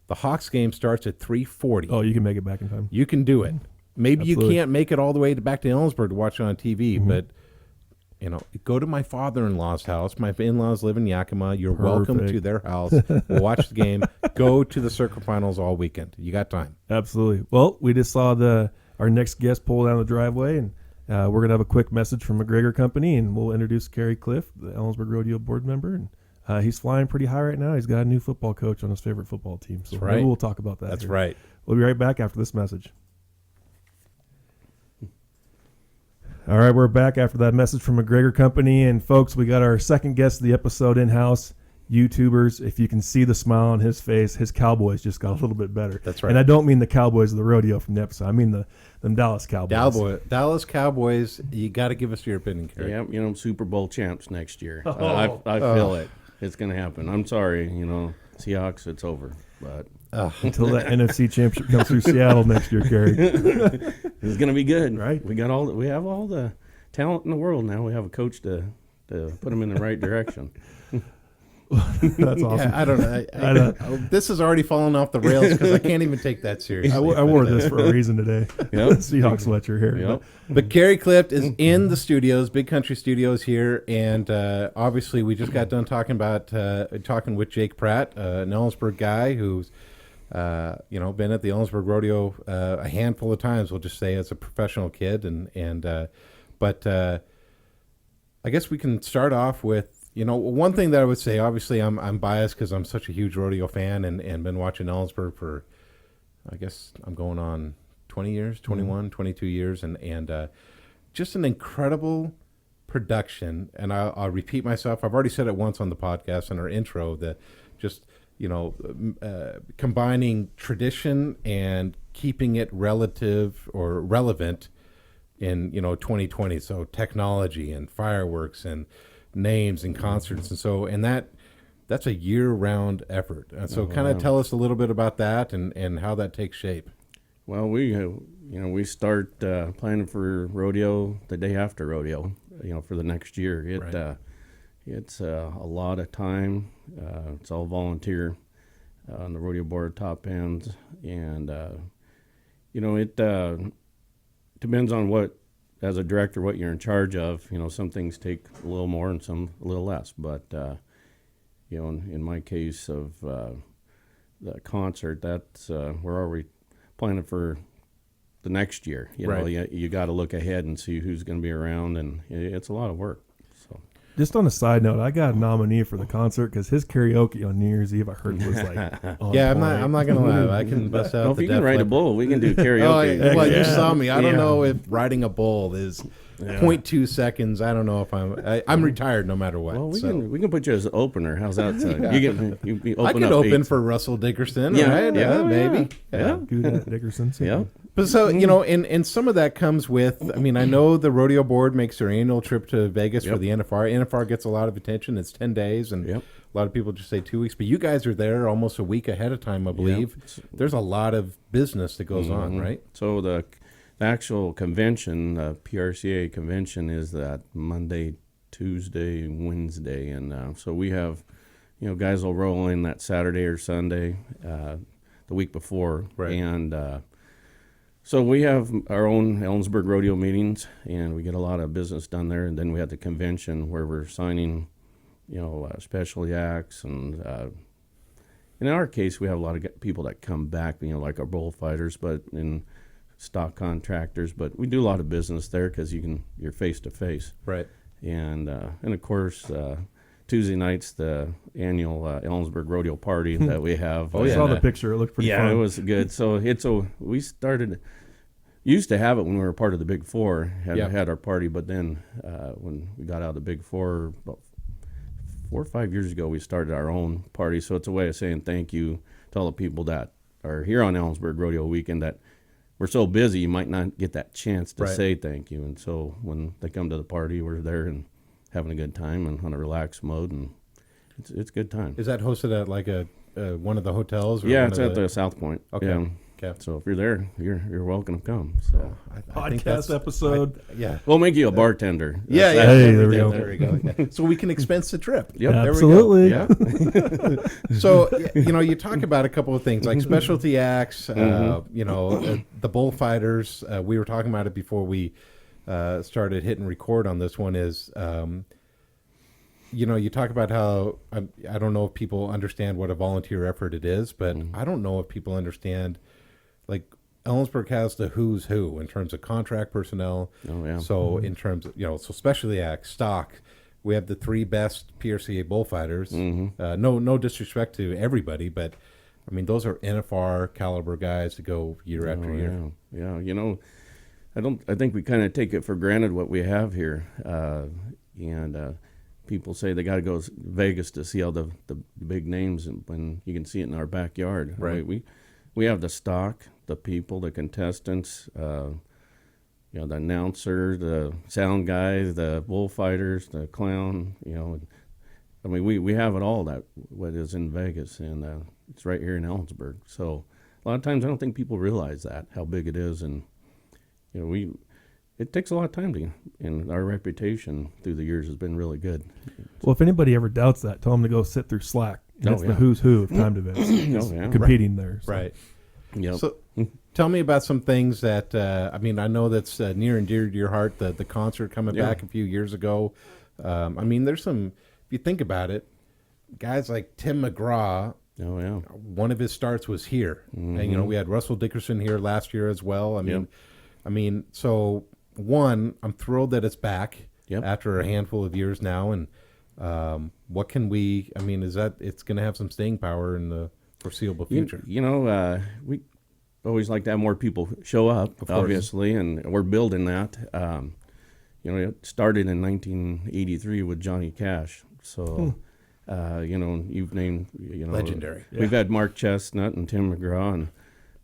The Hawks game starts at 3:40. Oh, you can make it back in time. You can do it. Maybe Absolutely. you can't make it all the way back to Ellensburg to watch it on TV, but go to my father-in-law's house. My in-laws live in Yakima. You're welcome to their house. We'll watch the game. Go to the circuit finals all weekend. You got time. Absolutely. Well, we just saw our next guest pull down the driveway, and we're going to have a quick message from McGregor Company, and we'll introduce Kerry Clift, the Ellensburg Rodeo board member. And he's flying pretty high right now. He's got a new football coach on his favorite football team. So maybe we'll talk about that. That's here. right. We'll be right back after this message. All right, we're back after that message from McGregor Company. And, folks, we got our second guest of the episode in-house, YouTubers. If you can see the smile on his face, his Cowboys just got a little bit better. That's right. And I don't mean the Cowboys of the rodeo from the episode. I mean them Dallas Cowboys. Dallas Cowboys, you got to give us your opinion, Kerry. Yeah, Super Bowl champs next year. I feel it. It's going to happen. I'm sorry, Seahawks, it's over. But until that NFC championship comes through Seattle next year, Kerry. It's going to be good. Right. We have all the talent in the world now. We have a coach to put them in the right direction. That's awesome. Yeah, I don't know. This has already fallen off the rails because I can't even take that seriously. I wore this for a reason today. Yep. Seahawks sweatshirt here. Yep. But Kerry Clift is in the studios, Big Country Studios here, and obviously we just got done talking with Jake Pratt, an Ellensburg guy who's been at the Ellensburg Rodeo a handful of times. We'll just say as a professional kid, but I guess we can start off with. One thing that I would say, obviously, I'm biased because I'm such a huge rodeo fan and been watching Ellensburg for, I guess I'm going on 20 years, 21, 22 years, and just an incredible production. And I'll repeat myself. I've already said it once on the podcast in our intro that just, combining tradition and keeping it relative or relevant in, 2020. So technology and fireworks and names and concerts and that's a year-round effort, and so tell us a little bit about that and how that takes shape. Well, we start planning for rodeo the day after rodeo, for the next year. It's a lot of time. It's all volunteer on the rodeo board top ends, and it depends on what, as a director, what you're in charge of. Some things take a little more and some a little less. But, in my case of the concert, that's we're already planning for the next year. You got to look ahead and see who's going to be around, and it's a lot of work. So, just on a side note, I got a nominee for the concert because his karaoke on New Year's Eve I heard was like, I'm not gonna lie, I can bust out. Well, if you can ride a bull, we can do karaoke. You saw me. I don't know if riding a bull is 0.2 seconds. I don't know if I'm retired no matter what. Well, we can put you as an opener. How's that sound? I could open for Russell Dickerson, right? Maybe. Yeah. Do that, Dickerson. Yeah. But so, and some of that comes with, I know the rodeo board makes their annual trip to Vegas for the NFR. NFR gets a lot of attention. It's 10 days, and a lot of people just say 2 weeks. But you guys are there almost a week ahead of time, I believe. Yep. There's a lot of business that goes on, right? So the actual convention, PRCA convention, is that Monday, Tuesday, Wednesday. And so we have, guys will roll in that Saturday or Sunday the week before. Right. And so we have our own Ellensburg Rodeo meetings, and we get a lot of business done there. And then we have the convention where we're signing, specialty acts. And in our case, we have a lot of people that come back, like our bullfighters, but in stock contractors. But we do a lot of business there because you're face to face. Right. And of course, Tuesday night's the annual Ellensburg Rodeo party that we have. I saw the picture. It looked pretty fun. Yeah, it was good. So we used to have it when we were part of the Big Four, had our party, but then when we got out of the Big Four, about 4 or 5 years ago, we started our own party. So it's a way of saying thank you to all the people that are here on Ellensburg Rodeo weekend that we're so busy you might not get that chance to say thank you. And so when they come to the party, we're there and having a good time and on a relaxed mode, and it's a good time. Is that hosted at like one of the hotels? Or it's at the South Point. Okay. Yeah. Okay. So if you're there, you're welcome to come. So I think that's episode. We'll make you a bartender. Hey, there we go. There we go. So we can expense the trip. Yep. Absolutely. There we go. So you talk about a couple of things like specialty acts. The bullfighters. We were talking about it before we started hitting record on this one. Is you talk about how I don't know if people understand what a volunteer effort it is, but I don't know if people understand. Like Ellensburg has the who's who in terms of contract personnel. Oh yeah. So in terms of so specialty acts, stock, we have the 3 best PRCA bullfighters. No disrespect to everybody, but I mean those are NFR caliber guys to go year after year. Yeah. I think we kind of take it for granted what we have here, and people say they got to go to Vegas to see all the big names, and when you can see it in our backyard. Right. We have the stock, the people, the contestants, the announcer, the sound guy, the bullfighters, the clown, I mean, we have it all that what is in Vegas, and it's right here in Ellensburg. So a lot of times I don't think people realize that how big it is, and it takes a lot of time to, and our reputation through the years has been really good. Well, if anybody ever doubts that, tell them to go sit through Slack. And Oh, it's yeah. the who's who of timed events competing there. So. Right. Yep. So tell me about some things that, I mean, I know that's near and dear to your heart, the concert coming back a few years ago. I mean, there's some, if you think about it, guys like Tim McGraw, Oh yeah. one of his starts was here. And, you know, we had Russell Dickerson here last year as well. I mean, so one, I'm thrilled that it's back after a handful of years now. And what can we, I mean, is that it's going to have some staying power in the foreseeable future? You know, we always like to have more people show up, obviously, and we're building that. You know, it started in 1983 with Johnny Cash. So, you know, you've named, you know, Legendary. We've had Mark Chestnut and Tim McGraw and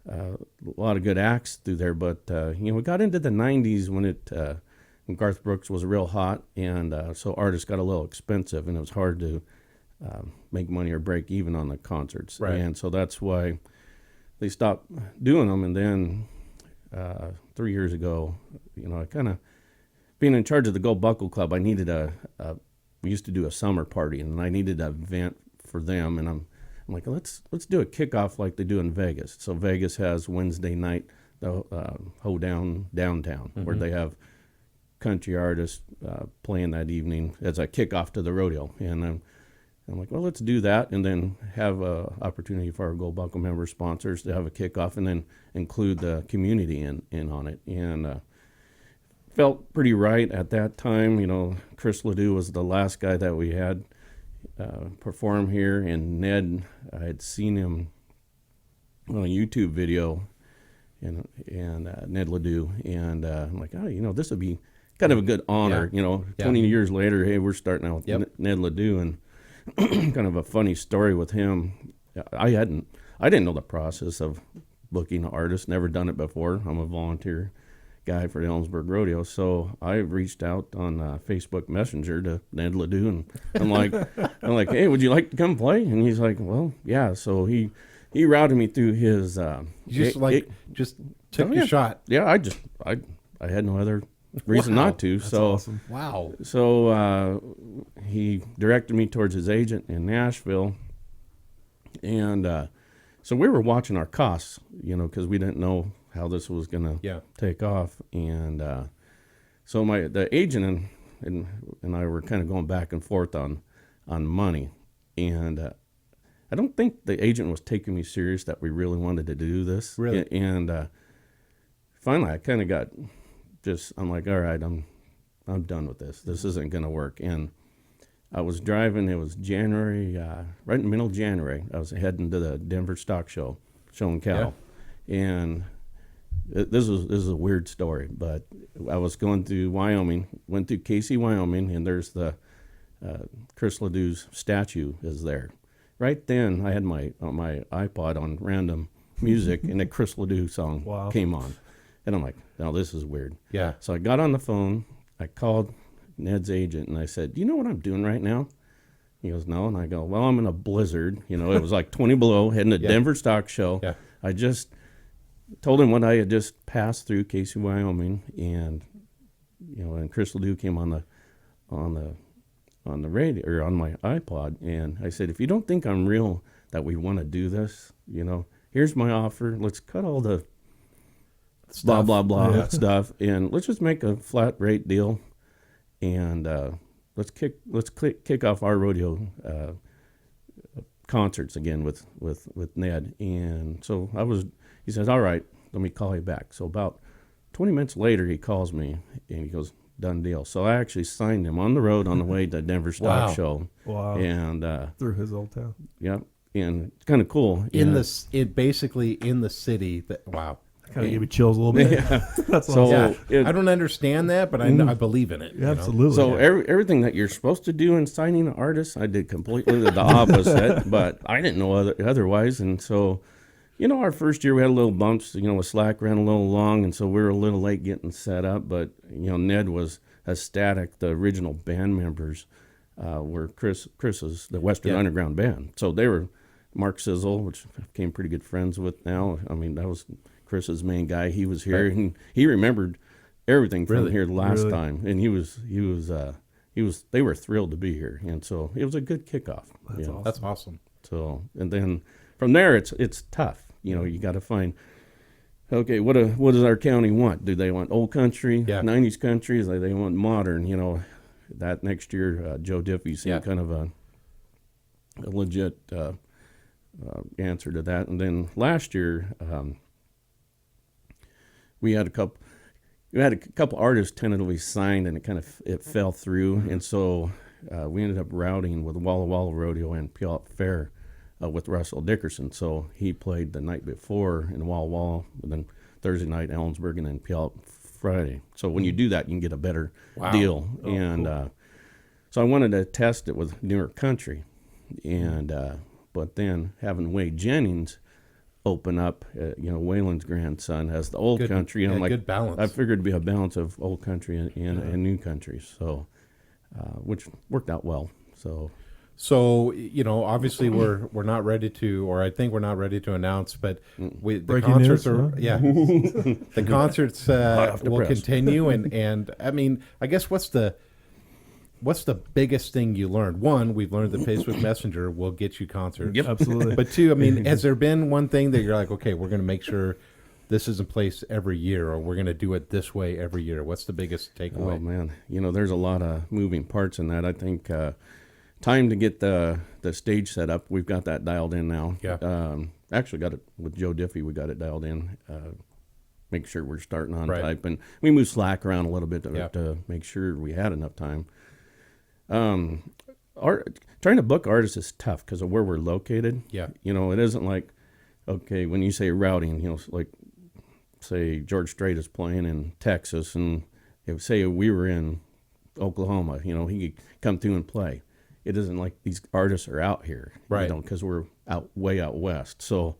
a lot of good acts through there. But, you know, we got into the 90s when when Garth Brooks was real hot. And so artists got a little expensive and it was hard to make money or break even on the concerts. Right. And so that's why they stopped doing them. And then 3 years ago, you know, I kind of, being in charge of the Go Buckle Club, I needed we used to do a summer party, and I needed an event for them. And I'm like, let's do a kickoff like they do in Vegas. So Vegas has Wednesday night, the Hoedown Downtown, where they have country artists playing that evening as a kickoff to the rodeo. And I'm like, well, let's do that, and then have an opportunity for our Go Buckle member sponsors to have a kickoff, and then include the community in on it. And felt pretty right at that time. You know, Chris Ledoux was the last guy that we had perform here, and Ned, I had seen him on a YouTube video, and Ned Ledoux, and I'm like, oh, you know, this would be kind of a good honor. You know, 20 years later, hey, we're starting out with Ned Ledoux, and kind of a funny story with him. I didn't know the process of booking an artist, never done it before. I'm a volunteer guy for the Ellensburg Rodeo, so I reached out on Facebook Messenger to Ned Ledoux, and I'm like, hey, would you like to come play? And he's like, well, yeah. So he routed me through his just took your shot. Yeah, I had no other reason not to. That's so awesome. Wow. So he directed me towards his agent in Nashville, and so we were watching our costs, you know, because we didn't know how this was going to take off. And so the agent and I were kind of going back and forth on money. And I don't think the agent was taking me serious that we really wanted to do this. Really? And finally, I kind of got I'm like, all right, I'm done with this. This isn't going to work. And I was driving. It was January, right in the middle of January. I was heading to the Denver Stock Show, showing cattle. And this is a weird story, but I was going through Wyoming, went through Casey, Wyoming, and there's the Chris Ledoux's statue is there. Right then, I had my iPod on random music, and a Chris Ledoux song came on. And I'm like, no, this is weird. Yeah. So I got on the phone, I called Ned's agent, and I said, do you know what I'm doing right now? He goes, no. And I go, well, I'm in a blizzard. You know, it was like 20 below, heading to Denver Stock Show. Yeah. I just told him what I had just passed through Casey, Wyoming, and you know, and Chris Ledoux came on the radio or on my iPod, and I said, if you don't think I'm real that we want to do this, you know, here's my offer. Let's cut all the blah blah blah stuff, and let's just make a flat rate deal, and let's kick off our rodeo concerts again with Ned. And so he says, all right, let me call you back. So about 20 minutes later, he calls me, and he goes, done deal. So I actually signed him on the road on the way to Denver Stock Show. Wow. And through his old town. Yep. And it's kind of cool. Basically in the city. Wow. Kind of gave me chills a little bit. Yeah. That's so awesome. I don't understand that, but I believe in it. Yeah, absolutely. So everything that you're supposed to do in signing an artist, I did completely the opposite, but I didn't know otherwise. And so, you know, our first year we had a little bumps, you know, the slack ran a little long, and so we were a little late getting set up. But, you know, Ned was ecstatic. The original band members were Chris's, the Western Underground Band. So they were Mark Sizzle, which I became pretty good friends with now. I mean, that was Chris's main guy. He was here, and he remembered everything from here last time, and they were thrilled to be here, and so it was a good kickoff. That's awesome. So, and then from there, it's tough. You got to find, okay, what does our county want? Do they want old country, 90s country? Do they want modern? That next year, Joe Diffie seemed kind of a legit answer to that. And then last year, we had a couple artists tentatively signed, and it fell through, and so we ended up routing with Walla Walla Rodeo and Puyallup Fair with Russell Dickerson. So he played the night before in Walla Walla, and then Thursday night Ellensburg, and then Puyallup Friday. So when you do that, you can get a better deal. Cool. So I wanted to test it with newer country, and but then having Wade Jennings open up, Waylon's grandson has the old country, and I'm like, good balance. I figured it'd be a balance of old country and new country, so which worked out well. So obviously we're not ready to, or I think we're not ready to announce, but the Breaking concerts news, are the concerts will continue, and I mean, I guess what's the biggest thing you learned? One, we've learned that Facebook Messenger will get you concerts. Yep, absolutely. But two, I mean, has there been one thing that you're like, okay, we're going to make sure this is in place every year, or we're going to do it this way every year? What's the biggest takeaway? Oh man, there's a lot of moving parts in that. I think time to get the stage set up. We've got that dialed in now. Yeah. Actually got it with Joe Diffie. We got it dialed in. Make sure we're starting on type, and we moved slack around a little bit to make sure we had enough time. Trying to book artists is tough because of where we're located. Yeah. It isn't like, okay, when you say routing, like say George Strait is playing in Texas, and if say we were in Oklahoma, he could come through and play. It isn't like these artists are out here, right? Because we're way out west. So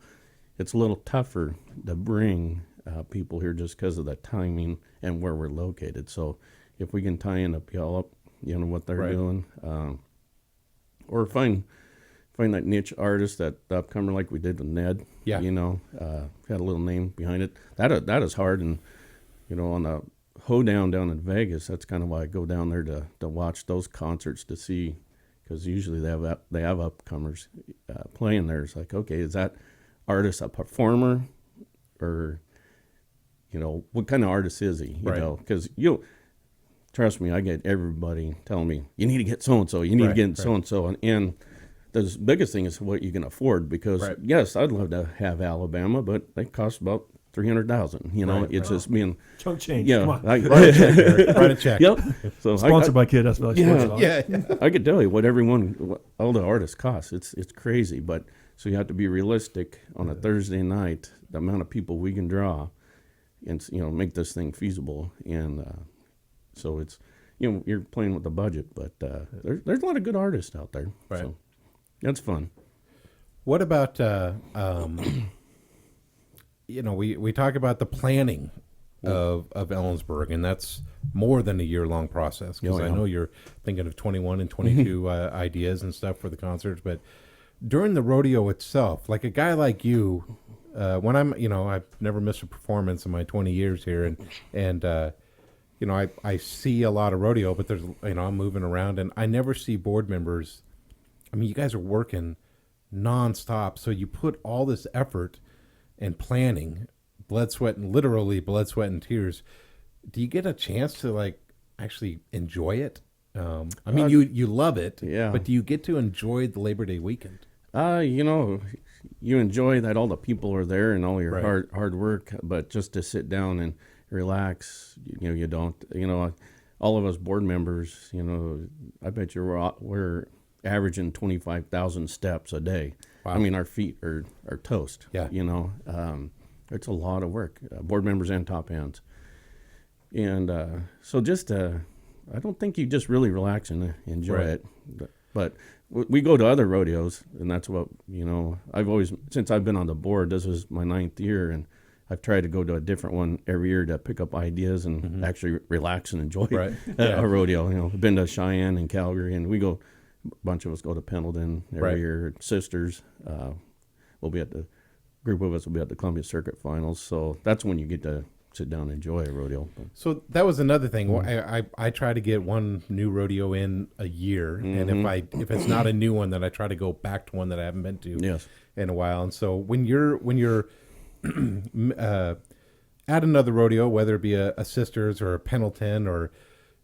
it's a little tougher to bring people here just because of the timing and where we're located. So if we can tie in a Puyallup, what they're doing, or find that niche artist, that upcomer like we did with Ned. Yeah. Had a little name behind it. That is hard, and on the hoedown down in Vegas, that's kind of why I go down there to watch those concerts to see, because usually they have upcomers playing there. It's like, okay, is that artist a performer, or what kind of artist is he? Because trust me, I get everybody telling me, you need to get so-and-so, you need to get so-and-so. And the biggest thing is what you can afford, because, yes, I'd love to have Alabama, but they cost about $300,000. It's just being... Chunk change. Yeah. Come on. Write a check, Eric. Write a check. Yep. So Sponsored by Kittitas. Yeah. I could tell you what all the artists cost. It's crazy, but so you have to be realistic on a Thursday night, the amount of people we can draw, and make this thing feasible. And so it's, you're playing with the budget, but there's a lot of good artists out there. Right. So that's fun. What about, we talk about the planning of Ellensburg, and that's more than a year-long process, because I know you're thinking of 21 and 22 ideas and stuff for the concerts, but during the rodeo itself, like a guy like you, when I'm, I've never missed a performance in my 20 years here, and I see a lot of rodeo, but there's, I'm moving around, and I never see board members. I mean, you guys are working nonstop, so you put all this effort and planning, literally blood, sweat, and tears. Do you get a chance to actually enjoy it? I mean, you love it, but do you get to enjoy the Labor Day weekend? You enjoy that all the people are there and all your hard work, but just to sit down and relax, you don't. All of us board members, I bet you we're averaging 25,000 steps a day. Wow. I mean, our feet are toast. Yeah. It's a lot of work, board members and top hands. And so just, I don't think you just really relax and enjoy it. But we go to other rodeos, and that's what, I've always, since I've been on the board, this is my 9th year, and I've tried to go to a different one every year to pick up ideas and actually relax and enjoy Right. a rodeo. You know, I've been to Cheyenne and Calgary, and a bunch of us go to Pendleton every Right. year. Sisters, group of us will be at the Columbia Circuit Finals. So that's when you get to sit down and enjoy a rodeo. So that was another thing. I try to get one new rodeo in a year, and if it's not a new one, then I try to go back to one that I haven't been to Yes. in a while. And so when you're at another rodeo, whether it be a Sisters or a Pendleton, or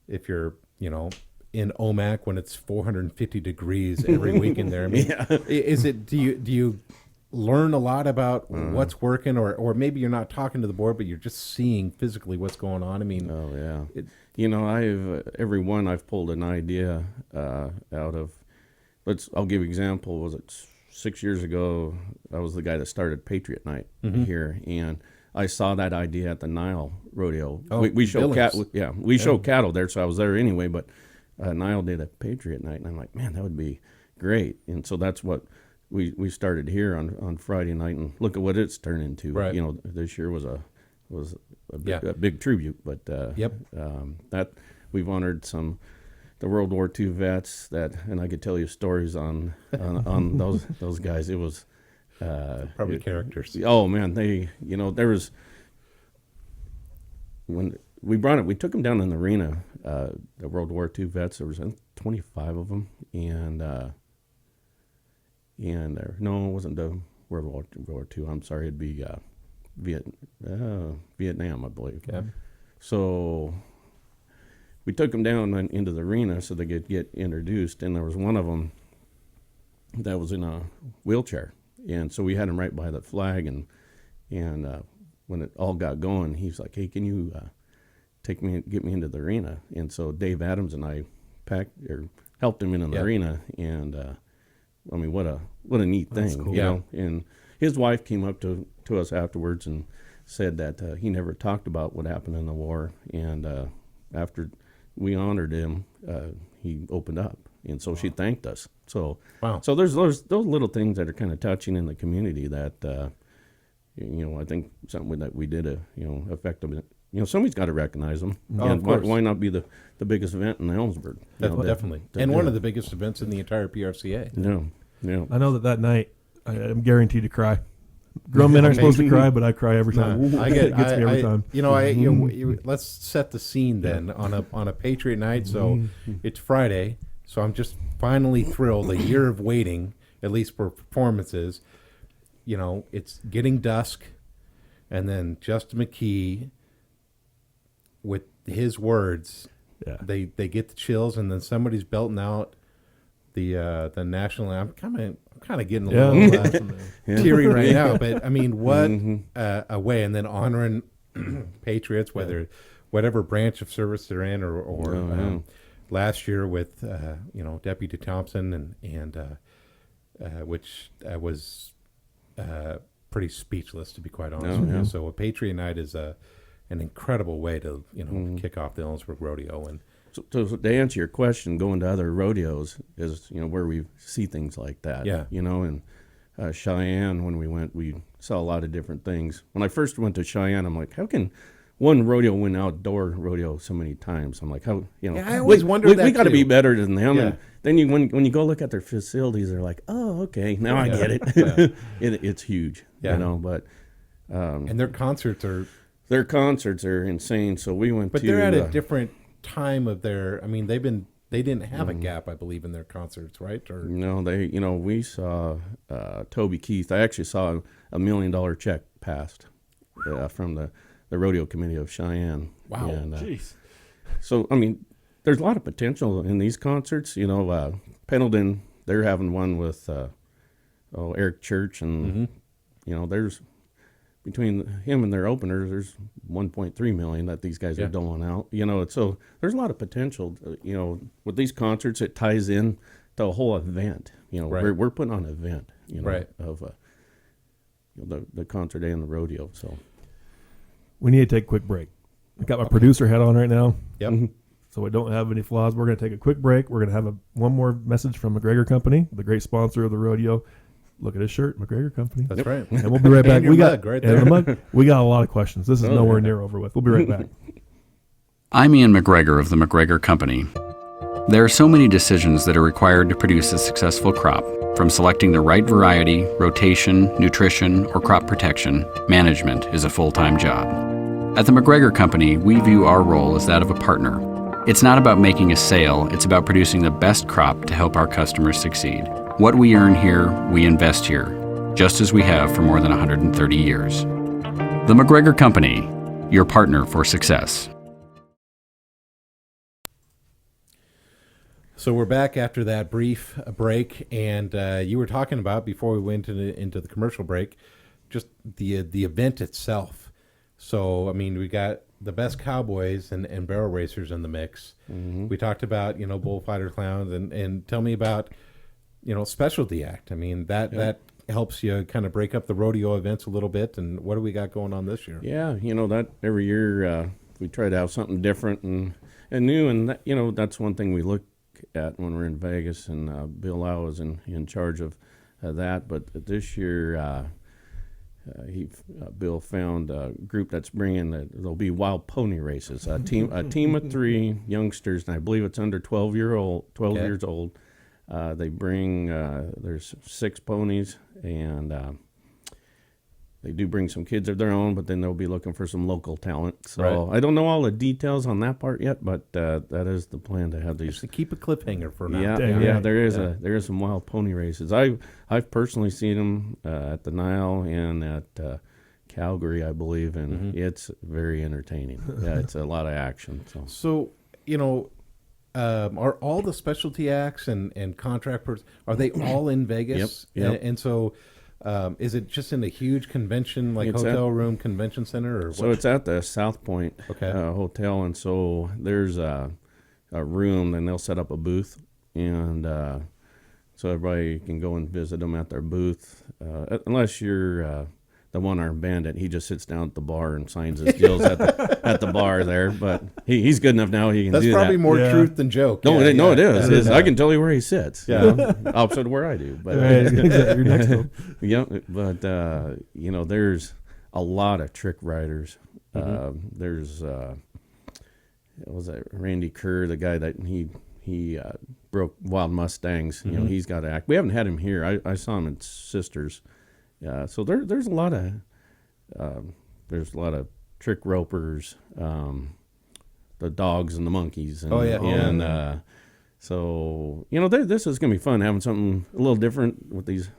if you're in Omak when it's 450 degrees every weekend there, I mean, do you learn a lot about what's working, or maybe you're not talking to the board, but you're just seeing physically what's going on? I mean, oh yeah, I've pulled an idea out of. I'll give you an example. Was it 6 years ago? I was the guy that started Patriot Night here, and I saw that idea at the Nile Rodeo. We show cattle. Yeah, we show cattle there, so I was there anyway. But Nile did a Patriot Night, and I'm like, man, that would be great. And so that's what we started here on Friday night, and look at what it's turned into. Right. This year was a big tribute, but that we've honored the World War II vets and I could tell you stories on those guys. It was probably characters. Oh man, there was when we took them down in the arena. The World War II vets. There was 25 of them, and no, it wasn't the World War II. I'm sorry, it'd be Vietnam, I believe. Yeah. So we took them down into the arena so they could get introduced, and there was one of them that was in a wheelchair, and so we had him right by the flag, and when it all got going, he's like, "Hey, can you get me into the arena?" And so Dave Adams and I helped him into the arena, and I mean, what a neat thing, cool. you know. And his wife came up to us afterwards and said that he never talked about what happened in the war, and after we honored him, he opened up, and so she thanked us. So so there's those little things that are kind of touching in the community that I think something that we did effective. Somebody's got to recognize them. Oh, and of course. why not be the biggest event in Ellensburg? Definitely. And one of the biggest events in the entire PRCA. Yeah. I know that night I'm guaranteed to cry. Grown men aren't supposed to cry, but I cry every time. It gets me every time. Let's set the scene then on a Patriot Night. So it's Friday. So I'm just finally thrilled. A year of waiting, at least for performances. It's getting dusk, and then Justin McKee, with his words, they get the chills, and then somebody's belting out the national anthem. I'm kind of getting a little teary right now, but I mean, what a way! And then honoring patriots, whatever branch of service they're in, or last year with Deputy Thompson, and which was pretty speechless, to be quite honest with you. So a Patriot Night is an incredible way to kick off the Ellensburg Rodeo. And so to answer your question, going to other rodeos is where we see things like that. Yeah. And Cheyenne, when we went, we saw a lot of different things. When I first went to Cheyenne, I'm like, how can one rodeo win outdoor rodeo so many times? I'm like, how I always wondered that we got to too. be better than them. Yeah. And then when you go look at their facilities, they're like, oh, okay, now I get it. It's huge. Yeah. But and their concerts are. Their concerts are insane. So we went But to. they're at a different time of their. I mean, they didn't have a gap, I believe, in their concerts, right? Or no, we saw Toby Keith. I actually saw a $1 million check passed from the rodeo committee of Cheyenne. Wow, and, Jeez. So I mean, there's a lot of potential in these concerts. Pendleton, they're having one with Eric Church, and there's. Between him and their openers, there's 1.3 million that these guys are doling out. So there's a lot of potential. With these concerts, it ties in to a whole event. Right. We're putting on an event. Right. Of the concert day and the rodeo. So We need to take a quick break. I got my producer hat on right now. Yep. So I don't have any flaws. We're going to take a quick break. We're going to have one more message from McGregor Company, the great sponsor of the rodeo. look at his shirt, McGregor Company. That's right. And we'll be right back. And your mug right there. And the mug. We got a lot of questions. This is nowhere near over with. We'll be right back. I'm Ian McGregor of the McGregor Company. There are so many decisions that are required to produce a successful crop. From selecting the right variety, rotation, nutrition, or crop protection, management is a full-time job. At the McGregor Company, we view our role as that of a partner. It's not about making a sale, it's about producing the best crop to help our customers succeed. What we earn here, we invest here, just as we have for more than 130 years. The McGregor Company, your partner for success. So we're back after that brief break, and you were talking about, before we went into the commercial break, just the event itself. So, I mean, we got the best cowboys and barrel racers in the mix. Mm-hmm. We talked about, bullfighter clowns, and tell me about, specialty act. I mean, that helps you kind of break up the rodeo events a little bit. And what do we got going on this year? Yeah, that every year we try to have something different and new, and that, that's one thing we look at when we're in Vegas, and Bill Lau is in charge of that. But this year, Bill found a group that's bringing there'll be wild pony races. A team of 3 youngsters, and I believe it's under 12 years old. They bring there's 6 ponies, and they do bring some kids of their own, but then they'll be looking for some local talent. So right. I don't know all the details on that part yet, but that is the plan, to have these. Just to keep a cliffhanger for now. Yeah, there is some wild pony races. I've personally seen them at the Nile and at Calgary, I believe, and it's very entertaining. Yeah, it's a lot of action. So are all the specialty acts and contract are they all in Vegas? Yep. And so. Is it just in a huge convention, like hotel room convention center, or what? So it's at the South Point Hotel, and so there's a room, and they'll set up a booth, and so everybody can go and visit them at their booth, unless you're the one-armed bandit. He just sits down at the bar and signs his deals at the bar there. But he's good enough now. He can do that. That's probably more truth than joke. No, it is. I can tell you where he sits. Yeah, opposite of where I do. But You're next to him. Yeah, but there's a lot of trick riders. There's what was that, Randy Kerr, the guy that he broke Wild Mustangs. He's got to act. We haven't had him here. I saw him at Sisters. Yeah, so there's a lot of trick ropers, the dogs and the monkeys. And, so this is gonna be fun, having something a little different with these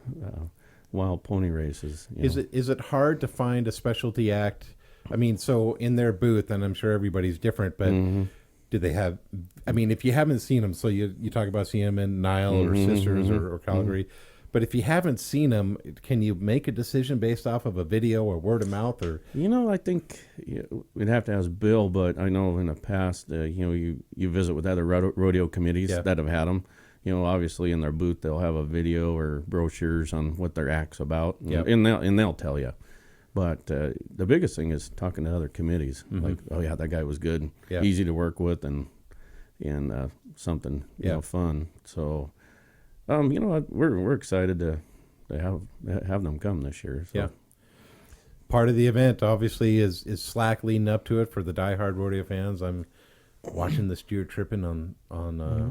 wild pony races. Is it hard to find a specialty act? I mean, so in their booth, and I'm sure everybody's different, but do they have? I mean, if you haven't seen them, so you talk about seeing them in Nile or Sisters or Calgary. But if you haven't seen them, can you make a decision based off of a video or word of mouth? Or I think we'd have to ask Bill, but I know in the past, you visit with other rodeo committees that have had them. Obviously in their booth they'll have a video or brochures on what their act's about, and they'll tell you. But the biggest thing is talking to other committees, like, oh yeah, that guy was good, easy to work with, and something fun. So. We're excited to have them come this year. So. Yeah. Part of the event, obviously, is slack leading up to it for the diehard rodeo fans. I'm watching the steer tripping on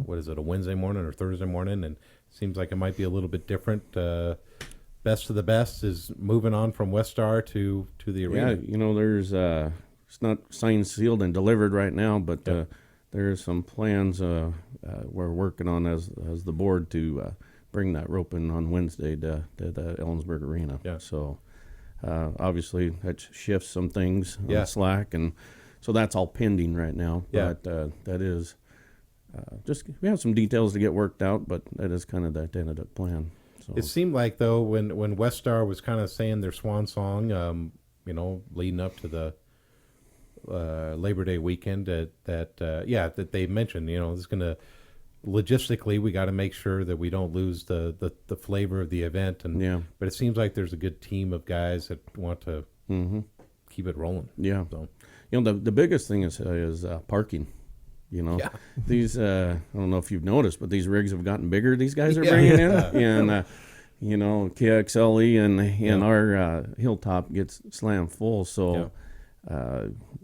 what is it, a Wednesday morning or Thursday morning, and it seems like it might be a little bit different. Best of the best is moving on from West Star to the arena. Yeah, there's it's not signed, sealed, and delivered right now, but. There's some plans we're working on as the board to bring that rope in on Wednesday to the Ellensburg Arena. Yeah. So obviously that shifts some things on slack, and so that's all pending right now. Yeah. But that is just, we have some details to get worked out, but that is kind of the tentative plan. So. It seemed like, though, when West Star was kind of saying their swan song, leading up to the Labor Day weekend, that they mentioned, it's going to logistically, we got to make sure that we don't lose the flavor of the event, but it seems like there's a good team of guys that want to keep it rolling. Yeah. So the biggest thing is parking. These I don't know if you've noticed, but these rigs have gotten bigger. These guys are bringing in, and KXLE and our Hilltop gets slammed full. So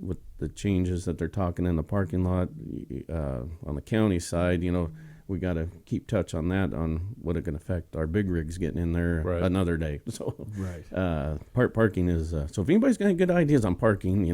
with the changes that they're talking in the parking lot on the county side, we got to keep touch on that, on what it can affect our big rigs getting in there another day. So parking is so if anybody's got any good ideas on parking,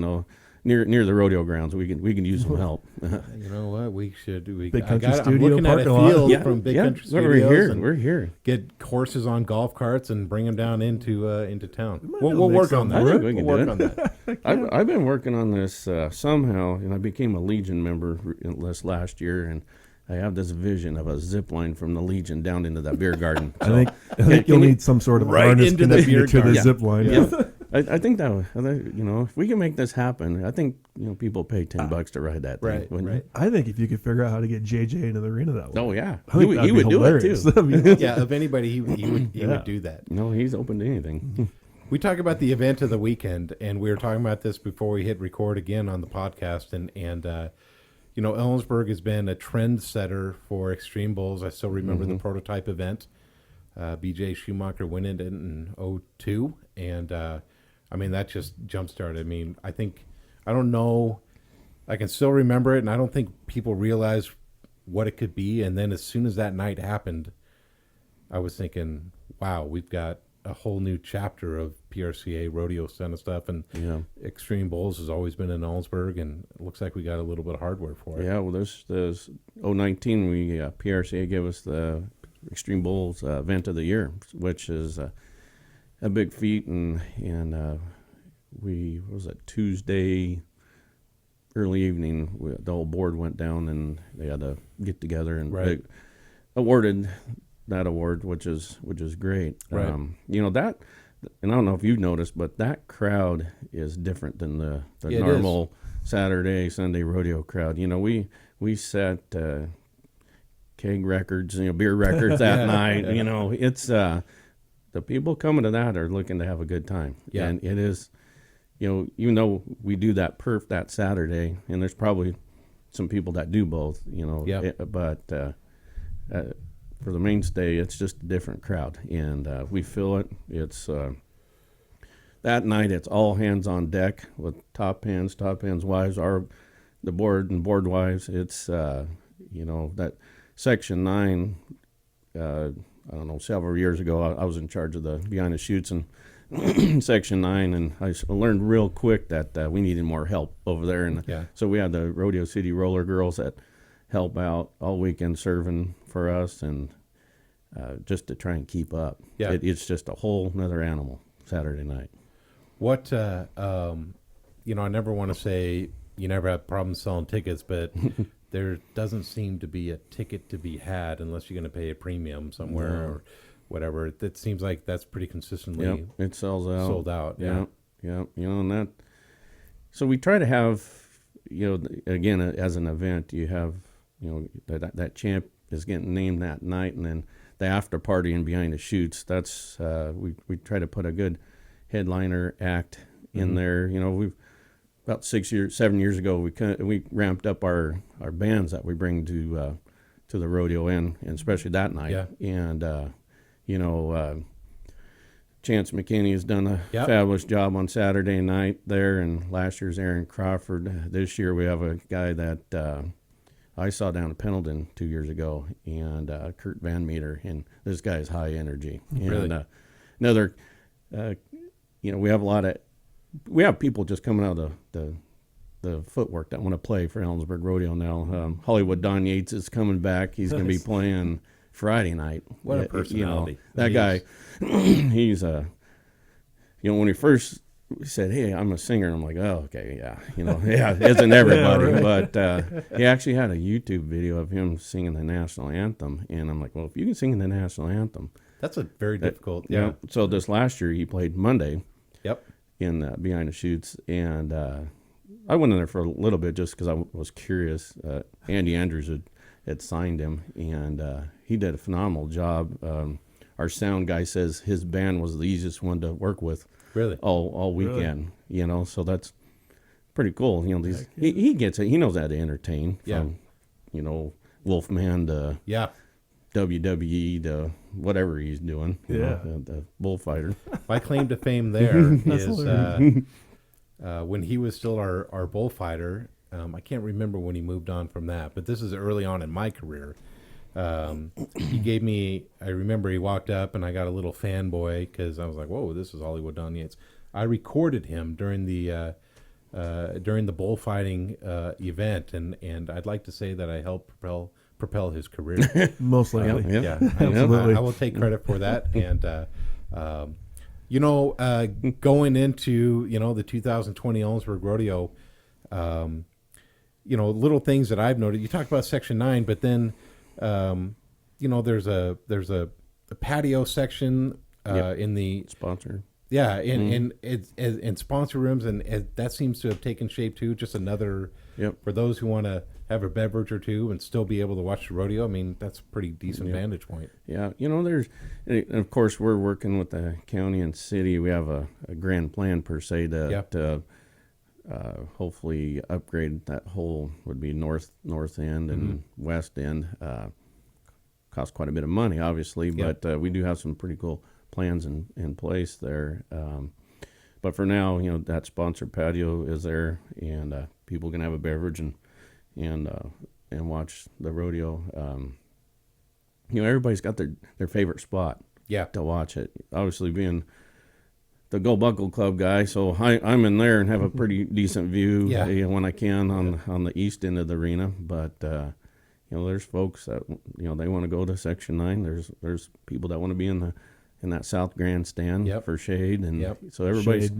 near the rodeo grounds, we can use some help. You know what? We should. Big Country I'm Studio looking at a parking lot. field from Big Country Studios. We're here. Get horses on golf carts and bring them down into town. be able We'll to work make on something that. I think we can We'll do work it. on that. I've been working on this somehow, and I became a Legion member this last year, and I have this vision of a zip line from the Legion down into that beer garden. So, I think you'll need some sort of Right harness into the connecting beer you to the garden. zip line. Yeah. I think that if we can make this happen, I think people pay $10 to ride that thing. Right, wouldn't right. I think if you could figure out how to get JJ into the arena that way. you? Oh yeah, I think he would do it too. That'd be awesome. Yeah, if anybody, he would do that. No, he's open to anything. We talk about the event of the weekend, and we were talking about this before we hit record again on the podcast. And Ellensburg has been a trendsetter for extreme bulls. I still remember the prototype event. BJ Schumacher won it in 2002, and that just jump started. I don't know. I can still remember it, and I don't think people realize what it could be. And then as soon as that night happened, I was thinking, wow, we've got a whole new chapter of PRCA rodeo kind of stuff. And Extreme Bulls has always been in Ellensburg, and it looks like we got a little bit of hardware for it. Yeah, well, there's 2019, we PRCA gave us the Extreme Bulls event of the year, which is a big feat, and what was it, Tuesday early evening, the whole board went down and they had to get together and they awarded that award, which is great. Right. That, and I don't know if you've noticed, but that crowd is different than the normal Saturday, Sunday rodeo crowd. We set keg records, beer records that night. It's the people coming to that are looking to have a good time. Yeah. And it is, even though we do that that Saturday, and there's probably some people that do both, but for the mainstay, it's just a different crowd, and we feel it. It's that night, it's all hands on deck with top hands wives, the board and board wives. It's that Section 9. I don't know, several years ago, I was in charge of the behind the chutes and Section 9, and I learned real quick that we needed more help over there. And so we had the Rodeo City Roller Girls that help out all weekend serving for us, and just to try and keep up. Yeah. It's just a whole nother animal Saturday night. What, I never want to say you never have problems selling tickets, but there doesn't seem to be a ticket to be had unless you're going to pay a premium somewhere or whatever. It seems like that's pretty consistently it sells out. sold out. Yeah. And that. So we try to have, again, as an event, you have, that champ is getting named that night, and then the after party and behind the chutes. That's we try to put a good headliner act in there. We've about 7 years ago, we ramped up our bands that we bring to the rodeo and especially that night. Yeah. And Chance McKinney has done a fabulous job on Saturday night there, and last year's Aaron Crawford. This year we have a guy that I saw down at Pendleton 2 years ago, and Kurt Van Meter, and this guy is high energy. Really? And another, we have people just coming out of the footwork that want to play for Ellensburg Rodeo now. Hollywood Don Yates is coming back. He's going to be playing Friday night. What a personality. That guy, he's when he first said, "Hey, I'm a singer," I'm like, "Oh, okay, yeah, isn't everybody?" Yeah, right. But he actually had a YouTube video of him singing the national anthem, and I'm like, "Well, if you can sing the national anthem, That's a very difficult. So this last year he played Monday. Yep. In behind the chutes, and I went in there for a little bit just because I was curious. Andy Andrews had signed him, and he did a phenomenal job. Our sound guy says his band was the easiest one to work with. Really? All weekend. Really? So that's pretty cool. He gets it. He knows how to entertain. From, Wolfman to WWE to whatever he's doing. you Yeah. know, the bullfighter. My claim to fame there is hilarious. when he was still our bullfighter. I can't remember when he moved on from that, but this is early on in my career. He gave me, I remember he walked up and I got a little fanboy because I was like, whoa, this is Hollywood Don Yates. I recorded him during the bullfighting event, and I'd like to say that I helped propel his career. Most likely. Yeah. Absolutely. I will take credit for that. And, going into, the 2020 Ellensburg Rodeo, little things that I've noted. You talk about Section 9, but then, there's a patio section in the Sponsor. yeah, in sponsor rooms, and that seems to have taken shape too. Just another for those who want to have a beverage or two and still be able to watch the rodeo. I mean, that's a pretty decent vantage point. Yeah, there's, and of course, we're working with the county and city. We have a grand plan per se to hopefully upgrade that whole would be north end and west end. Cost quite a bit of money, obviously, but we do have some pretty cool plans in place there. But for now, that sponsored patio is there, and people can have a beverage and watch the rodeo. Everybody's got their favorite spot to watch it. Obviously, being the Go Buckle Club guy, so I'm in there and have a pretty decent view when I can on the east end of the arena. But there's folks that they want to go to Section 9. There's people that want to be in that south grandstand for shade, and so everybody's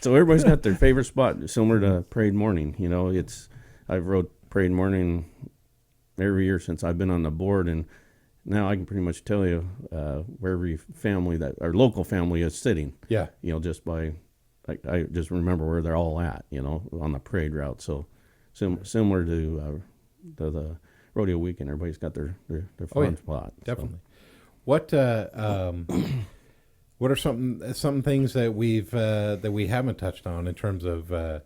so everybody's got their favorite spot, similar to Parade Morning. I've rode Parade Morning every year since I've been on the board, and now I can pretty much tell you where every family that our local family is sitting. Yeah, just by I just remember where they're all at. On the parade route. So similar to the rodeo weekend, everybody's got their fun spot. Definitely. So. What are some things that we haven't touched on in terms of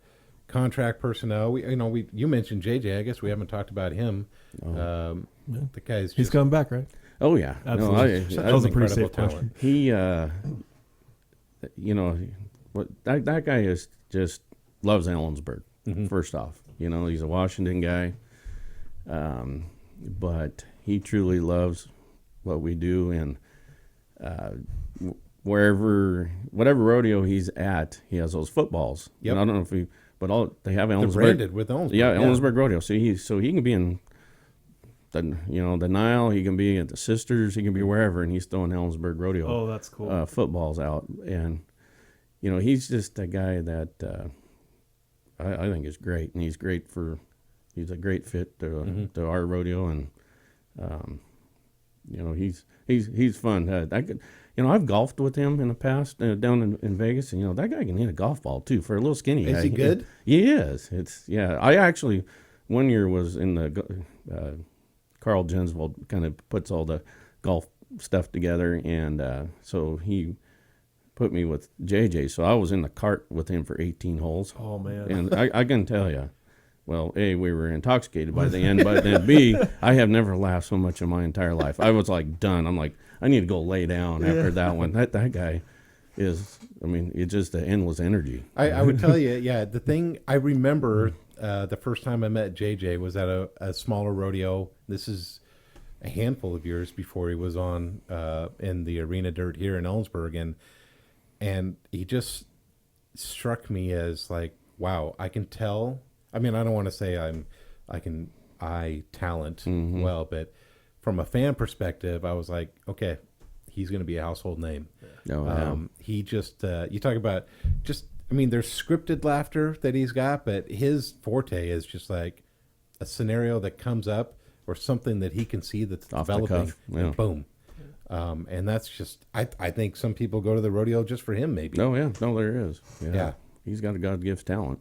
contract personnel? You mentioned JJ. I guess we haven't talked about him. The guy's he's coming back, right? Oh yeah, absolutely. That was a pretty safe question. He, that guy is just loves Ellensburg. First off, he's a Washington guy, but he truly loves what we do, and whatever rodeo he's at, he has those footballs. Yep. And I don't know if they have Ellensburg. They're branded with Ellensburg. Yeah, Ellensburg Rodeo. So he can be in the Nile, he can be at the Sisters, he can be wherever, and he's throwing Ellensburg Rodeo. Oh, that's cool. Footballs out, and he's just a guy that I think is great, and he's a great fit to our rodeo, and he's fun. I've golfed with him in the past down in Vegas, and that guy can hit a golf ball too for a little skinny guy. Is he good? He is. I actually one year was in the Carl Jensvold kind of puts all the golf stuff together, and so he put me with JJ. So I was in the cart with him for 18 holes. Oh man! And I can tell you. Well, A, we were intoxicated by the end, but then B, I have never laughed so much in my entire life. I was like done. I'm like, I need to go lay down after that one. That guy is, it's just the endless energy. I would tell you, the thing I remember the first time I met JJ was at a smaller rodeo. This is a handful of years before he was on in the Arena Dirt here in Ellensburg, and he just struck me as like, wow, I can tell. I don't want to say I talent well, but from a fan perspective, I was like, okay, he's going to be a household name. He just, you talk about there's scripted laughter that he's got, but his forte is just like a scenario that comes up or something that he can see that's off developing, the cuff. Yeah. and boom. And that's just, I think some people go to the rodeo just for him, maybe. Oh yeah, no, there is. Yeah. He's got a God gives talent.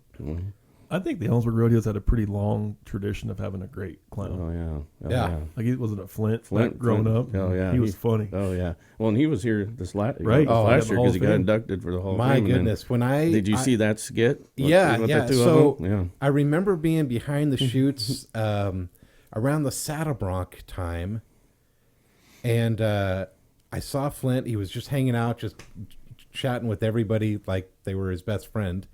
I think the Ellensburg Rodeo's had a pretty long tradition of having a great clown. Oh yeah. Like he wasn't a Flint growing growing up. Oh yeah, he was funny. Oh yeah. Well, and he was here last year Hall because he of got Fame. inducted for the Hall of My Fame. goodness, did you see that skit? With Yeah. the two So of them? I remember being behind the chutes around the Saddle Bronc time, And I saw Flint. He was just hanging out, just chatting with everybody like they were his best friend,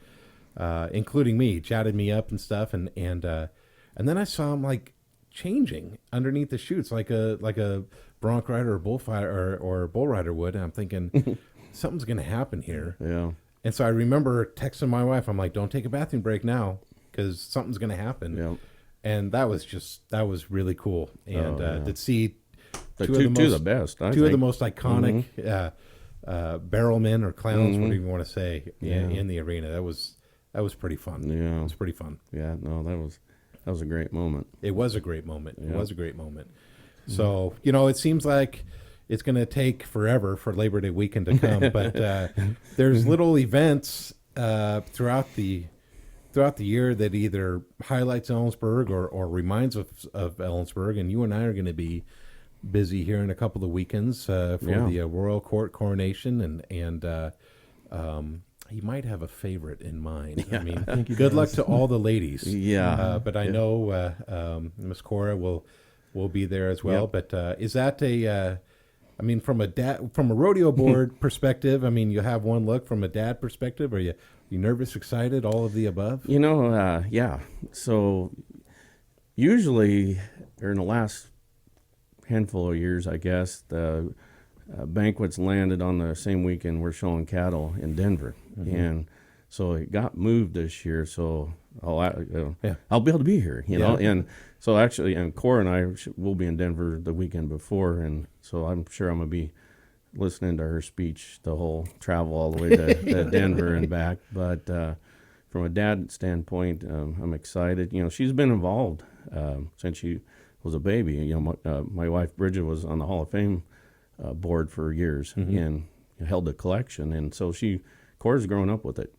including me. He chatted me up and stuff. And then I saw him like changing underneath the chutes like a bronc rider or bullfighter or bull rider would. And I'm thinking something's going to happen here. Yeah. And so I remember texting my wife. I'm like, don't take a bathroom break now because something's going to happen. Yeah. And that was really cool. And to see Two of the best. Two of the most iconic barrelmen or clowns, whatever you want to say, in the arena. That was pretty fun. Yeah. It was pretty fun. Yeah, no, that was a great moment. It was a great moment. Yeah. It was a great moment. So, it seems like it's going to take forever for Labor Day weekend to come, but there's little events throughout the year that either highlights Ellensburg or reminds us of Ellensburg, and you and I are going to be busy here in a couple of weekends for the Royal Court coronation, and he might have a favorite in mind. Yeah. I mean, good luck to all the ladies. Yeah. But I know Miss Cora will be there as well. Yep. But is that from a rodeo board perspective? I mean, you have one look. From a dad perspective, are you nervous, excited, all of the above? Yeah. So usually during the last handful of years, I guess, the banquets landed on the same weekend we're showing cattle in Denver. And so it got moved this year, so I'll be able to be here, you know. And so actually, and Cora and I will be in Denver the weekend before, and so I'm sure I'm going to be listening to her speech the whole travel all the way to Denver and back. But from a dad standpoint, I'm excited. She's been involved since she was a baby. My wife Bridget was on the Hall of Fame board for years and held a collection, and so Cora's grown up with it,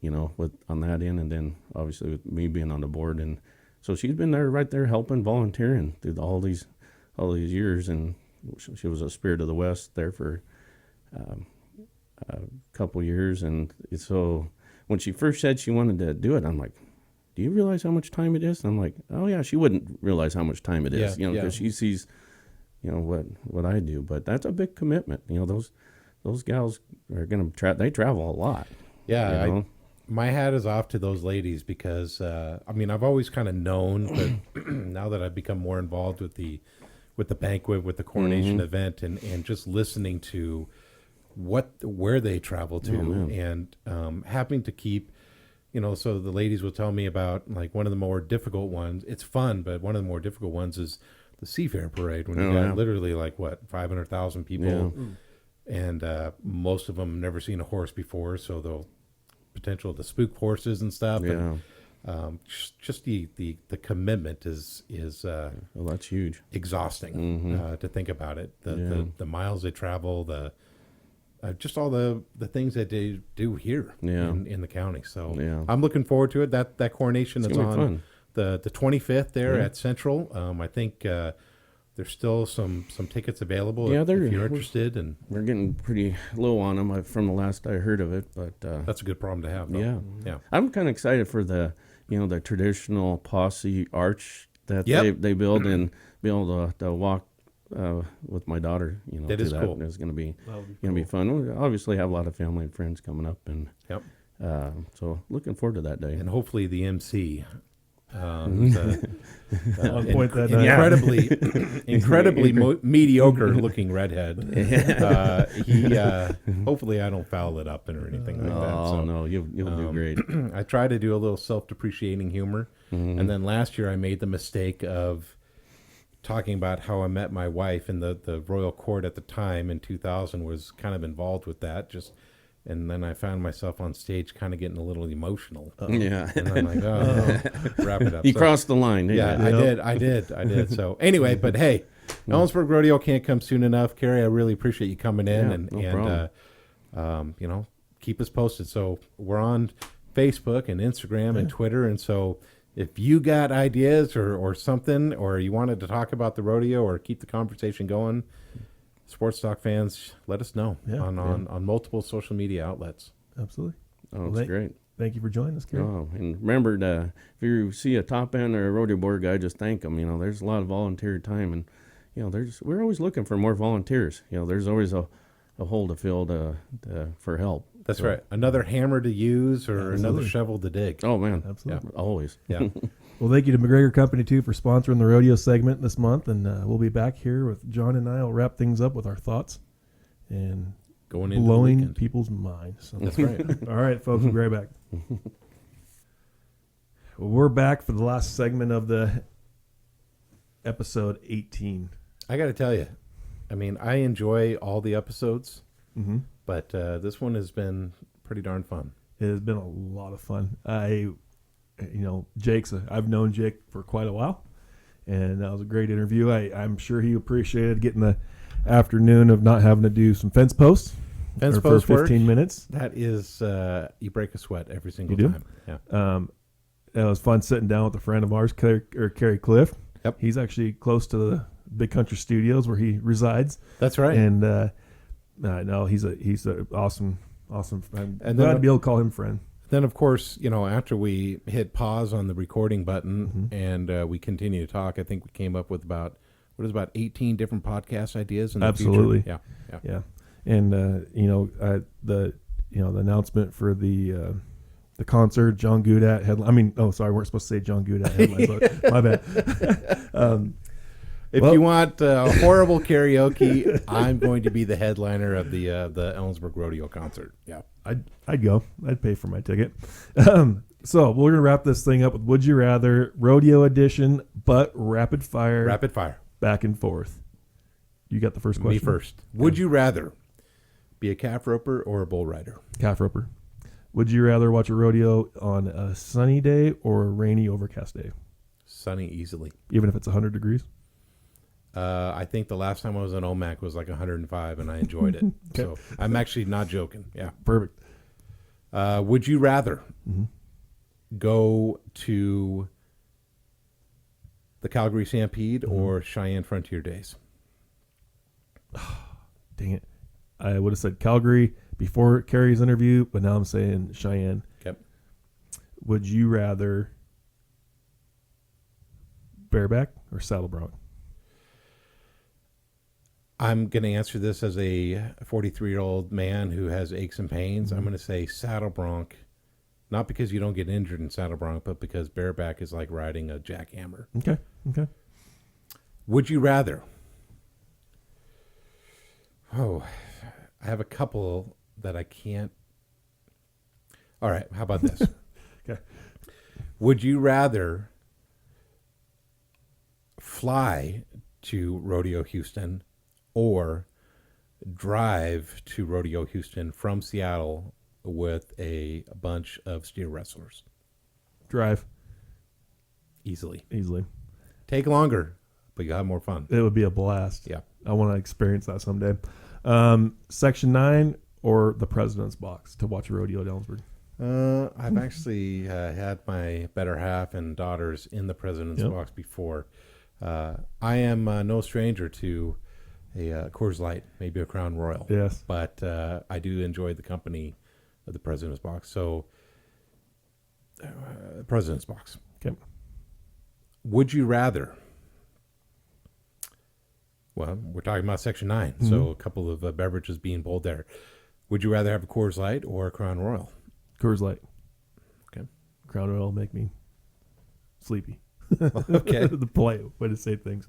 on that end, and then obviously with me being on the board, and so she's been right there helping, volunteering through all these years, and she was a Spirit of the West there for a couple years, and so when she first said she wanted to do it, I'm like, do you realize how much time it is? And I'm like, oh yeah, she wouldn't realize how much time it is, because she sees, what I do, but that's a big commitment. Those gals are gonna they travel a lot. Yeah, my hat is off to those ladies because I've always kind of known, but now that I've become more involved with the banquet, with the coronation event, and just listening to where they travel to, and having to keep, so the ladies will tell me about like one of the more difficult ones. It's fun, but one of the more difficult ones is the Seafair Parade when you got literally 500,000 people. Yeah. And most of them never seen a horse before, so the potential to spook horses and stuff. Yeah. And, just the commitment is well, that's huge, exhausting to think about it. The miles they travel, just all the things that they do here in the county. So I'm looking forward to it. That coronation is on fun. The 25th there at Central. I think. There's still some tickets available if you're interested, and we're getting pretty low on them from the last I heard of it. But that's a good problem to have, though. Yeah. I'm kind of excited for the traditional posse arch that they build and be able to walk with my daughter. That is cool. It's going to be fun. We obviously have a lot of family and friends coming up, and so looking forward to that day. And hopefully the MC. Incredibly mediocre looking redhead. He hopefully I don't foul it up or anything like that. Oh no, you'll do great. I try to do a little self-depreciating humor, and then last year I made the mistake of talking about how I met my wife, and the royal court at the time in 2000 was kind of involved with that. And then I found myself on stage kind of getting a little emotional. Yeah. And I'm like, wrap it up. You crossed the line. I did. So anyway, but hey, Ellensburg Rodeo can't come soon enough. Kerry, I really appreciate you coming in and keep us posted. So we're on Facebook and Instagram and Twitter. And so if you got ideas or something, or you wanted to talk about the rodeo or keep the conversation going, Sports Talk fans, let us know on multiple social media outlets. Absolutely. Oh, that's great. Thank you for joining us, Kerry. Oh, and remember, if you see a top end or a rodeo board guy, just thank them. There's a lot of volunteer time, and we're always looking for more volunteers. There's always a hole to fill for help. That's right. Another hammer to use or another Absolutely. shovel to dig. Oh man, Absolutely. always. Yeah. Well, thank you to McGregor Company, too, for sponsoring the rodeo segment this month. And we'll be back here with John and I will wrap things up with our thoughts and Going into the blowing weekend. people's minds. So. That's right. All right, folks, we'll be right back. Well, we're back for the last segment of the episode 18. I got to tell you, I mean, I enjoy all the episodes, Mm-hmm. but this one has been pretty darn fun. It has been a lot of fun. I've known Jake for quite a while, and that was a great interview. I'm sure he appreciated getting the afternoon of not having to do some fence posts. Fence for post 15 work, minutes. That is, you break a sweat every single You do? time. Yeah. It was fun sitting down with a friend of ours, Kerry Clift. Yep. He's actually close to the Big Country Studios where he resides. That's right. And no, he's a awesome. I'm And glad then- to be able to call him friend. Then, of course, after we hit pause on the recording button and we continue to talk, I think we came up with about 18 different podcast ideas in the Absolutely. future. Yeah. Yeah, and the announcement for the concert, John Goudat headline. we're supposed to say John Goudat headline. So my bad. If you want horrible karaoke, I'm going to be the headliner of the Ellensburg Rodeo concert. Yeah. I'd go. I'd pay for my ticket. So we're gonna wrap this thing up with Would You Rather Rodeo Edition, but rapid fire, Rapid fire. back and forth. You got the first question. Me first. Would you rather be a calf roper or a bull rider? Calf roper. Would you rather watch a rodeo on a sunny day or a rainy, overcast day, Sunny easily. even if it's 100 degrees? I think the last time I was on OMAC was like 105, and I enjoyed it. So I'm actually not joking. Yeah. Perfect. Would you rather go to the Calgary Stampede or Cheyenne Frontier Days? Dang it. I would have said Calgary before Kerry's interview, but now I'm saying Cheyenne. Okay. Would you rather bareback or saddle bronc? I'm going to answer this as a 43-year-old man who has aches and pains. I'm going to say saddle bronc, not because you don't get injured in saddle bronc, but because bareback is like riding a jackhammer. Okay. Would you rather? Oh, I have a couple that I can't. All right, how about this? Okay. Would you rather fly to Rodeo Houston or drive to Rodeo Houston from Seattle with a bunch of steer wrestlers? Drive Easily. easily. Take longer, but you'll have more fun. It would be a blast. Yeah. I want to experience that someday. Section 9 or the President's Box to watch a rodeo at Ellensburg? I've actually had my better half and daughters in the President's Box before. I am no stranger to a Coors Light, maybe a Crown Royal. Yes. But I do enjoy the company of the President's Box. So, President's Box. Okay. Would you rather? Well, we're talking about Section 9, so a couple of beverages being bowled there. Would you rather have a Coors Light or a Crown Royal? Coors Light. Okay. Crown Royal will make me sleepy. Okay. The polite way to say things.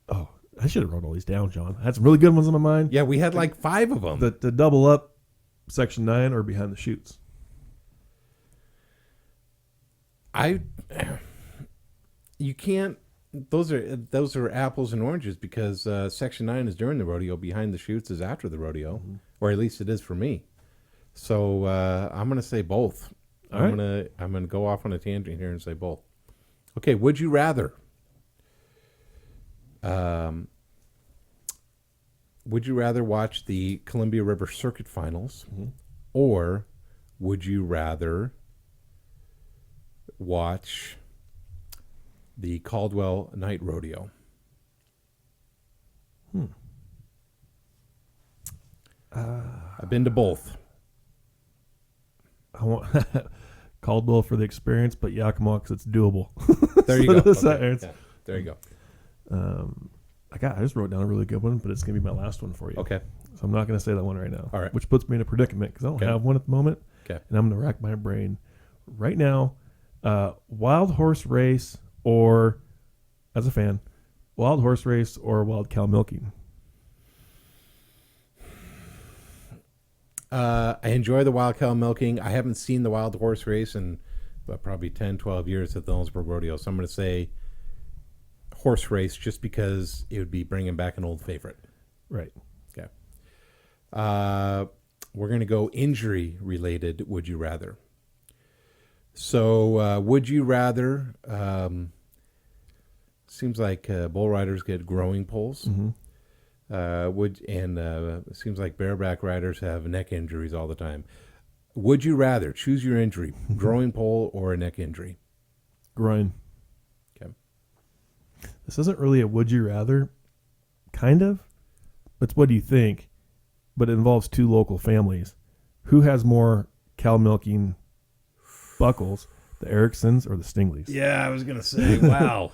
Oh, I should have wrote all these down, John. I had some really good ones on my mind. Yeah, we had like 5 of them. The double up, Section 9 or behind the chutes? You can't. Those are apples and oranges because Section 9 is during the rodeo. Behind the chutes is after the rodeo, or at least it is for me. So I'm going to say both. I'm going to go off on a tangent here and say both. Okay, would you rather? Would you rather watch the Columbia River Circuit Finals, or would you rather watch the Caldwell Night Rodeo? I've been to both. I want Caldwell for the experience, but Yakima because it's doable. There you go. That's Okay. that answer. Yeah, there you go. I just wrote down a really good one, but it's gonna be my last one for you. Okay. So I'm not gonna say that one right now. All right. Which puts me in a predicament because I don't Okay. have one at the moment. Okay. And I'm gonna rack my brain right now. Wild horse race or, as a fan, wild horse race or wild cow milking. I enjoy the wild cow milking. I haven't seen the wild horse race in probably 10, 12 years at the Ellensburg Rodeo. So I'm going to say horse race just because it would be bringing back an old favorite. Right. Okay. We're going to go injury related. Would you rather? So would you rather, seems like bull riders get growing poles. Mm-hmm. It seems like bareback riders have neck injuries all the time. Would you rather choose your injury, growing pole or a neck injury? Groin. Okay. This isn't really a would you rather, kind of. It's what do you think, but it involves two local families. Who has more cow milking buckles, the Ericksons or the Stingleys? Yeah, I was gonna say, wow.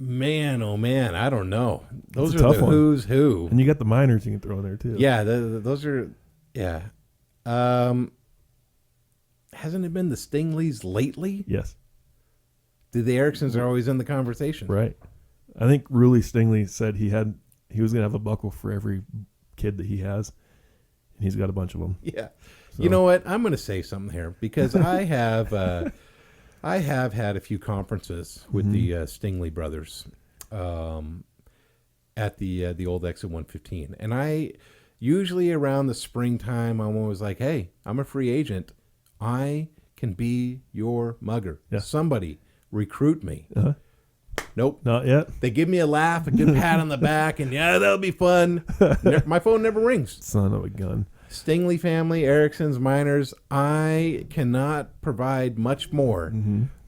Man, oh man, I don't know. Those That's a are tough the one. who's who. And you got the minors you can throw in there too. Yeah, those are. Yeah. Hasn't it been the Stingleys lately? Yes. The Ericksons are always in the conversation. Right. I think Ruley Stingley said he was gonna have a buckle for every kid that he has, and he's got a bunch of them. Yeah. So. You know what? I'm going to say something here because I have had a few conferences with the Stingley brothers at the old Exit 115, and I usually around the springtime I'm always like, hey, I'm a free agent. I can be your mugger. Yeah. Somebody recruit me. Uh-huh. Nope. Not yet. They give me a laugh, a good pat on the back, and yeah, that'll be fun. My phone never rings. Son of a gun. Stingley family, Erickson's, Miners, I cannot provide much more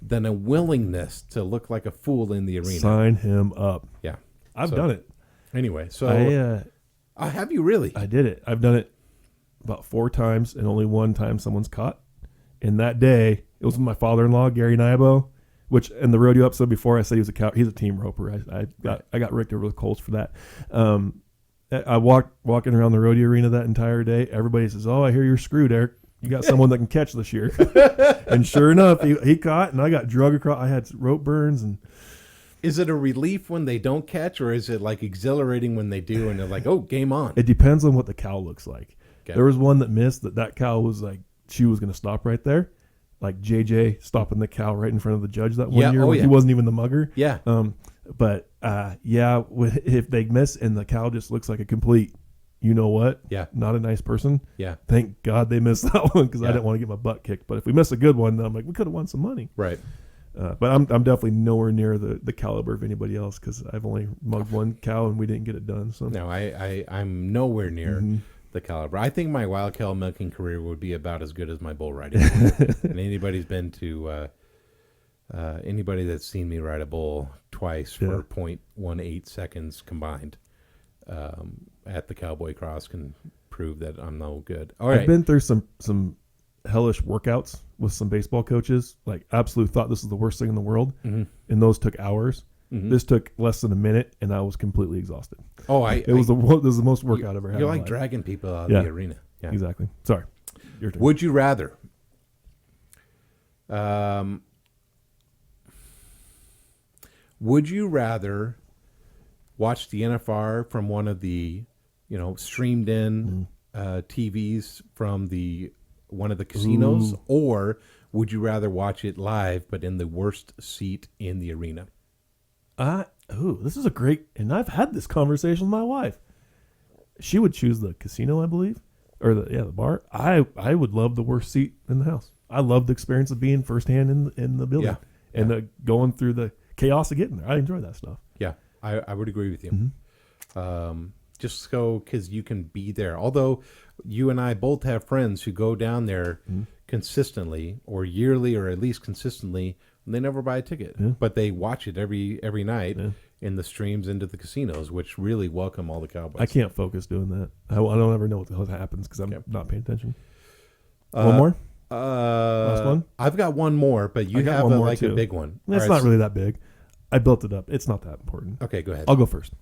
than a willingness to look like a fool in the arena. Sign him up. Yeah. I've So, done it. Anyway, so have you really? I did it. I've done it about 4 times, and only one time someone's caught. And that day, it was with my father-in-law, Gary Nybo, which in the rodeo episode before I said he was he's a team roper. I got ricked over with Colts for that. I walking around the rodeo arena that entire day. Everybody says, "Oh, I hear you're screwed, Eric. You got someone that can catch this year." And sure enough, he caught, and I got drug across. I had rope burns, and Is it a relief when they don't catch, or is it like exhilarating when they do and they're like, oh, game on? it depends on what the cow looks like. Okay. There was one that missed. That cow was like she was going to stop right there, like JJ stopping the cow right in front of the judge that one Yeah, year oh, when yeah. he wasn't even the mugger. Yeah. But if they miss and the cow just looks like a complete, you know what? Yeah. Not a nice person. Yeah. Thank God they missed that one because I Yeah. didn't want to get my butt kicked. But if we miss a good one, then I'm like, we could have won some money. Right. But I'm definitely nowhere near the caliber of anybody else because I've only mugged one cow and we didn't get it done. So No, I'm nowhere near the caliber. I think my wild cow milking career would be about as good as my bull riding. And anybody's been to anybody that's seen me ride a bull twice for 0.18 seconds combined at the Cowboy Cross can prove that I'm no good. All right. I've been through some hellish workouts with some baseball coaches. Like, absolutely thought this was the worst thing in the world, and those took hours. This took less than a minute, and I was completely exhausted. Oh, It was the most workout I've ever had. You're in my like life. dragging people out Yeah. of the arena. Yeah. Exactly. Sorry. Your turn. Would you rather? Would you rather watch the NFR from one of the, streamed in TVs from one of the casinos, or would you rather watch it live but in the worst seat in the arena? This is a great, and I've had this conversation with my wife. She would choose the casino, I believe, or the bar. I would love the worst seat in the house. I love the experience of being firsthand in the building and going through the chaos of getting there. I enjoy that stuff. Yeah, I would agree with you. Just so because you can be there. Although you and I both have friends who go down there consistently or yearly or at least consistently, and they never buy a ticket, but they watch it every night in the streams into the casinos, which really welcome all the Cowboys. I can't focus doing that. I don't ever know what the hell happens because I'm not paying attention. One more? Last one? I've got one more, but you I got have one more a too. big one. It's All not right, really that big. I built it up. It's not that important. Okay, go ahead. I'll go first.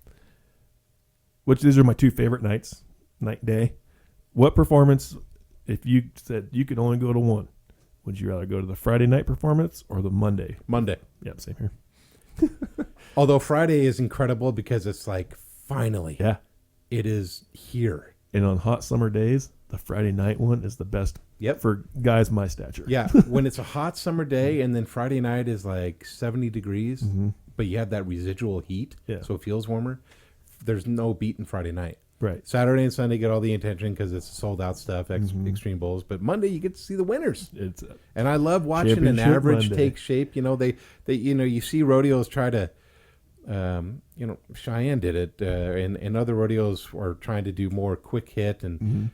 These are my two favorite nights, night and day. What performance, if you said you could only go to one, would you rather go to the Friday night performance or the Monday? Monday. Yep, same here. Although Friday is incredible because it's like, finally, Yeah. it is here. And on hot summer days, the Friday night one is the best Yep. for guys my stature. Yeah, when it's a hot summer day and then Friday night is like 70 degrees, but you have that residual heat, Yeah. so it feels warmer. There's no beating Friday night. Right. Saturday and Sunday get all the attention because it's sold out stuff, Extreme Bowls. But Monday you get to see the winners, It's and I love watching an Championship average Monday. take shape. You know, they you see rodeos try to, Cheyenne did it, and other rodeos are trying to do more quick hit and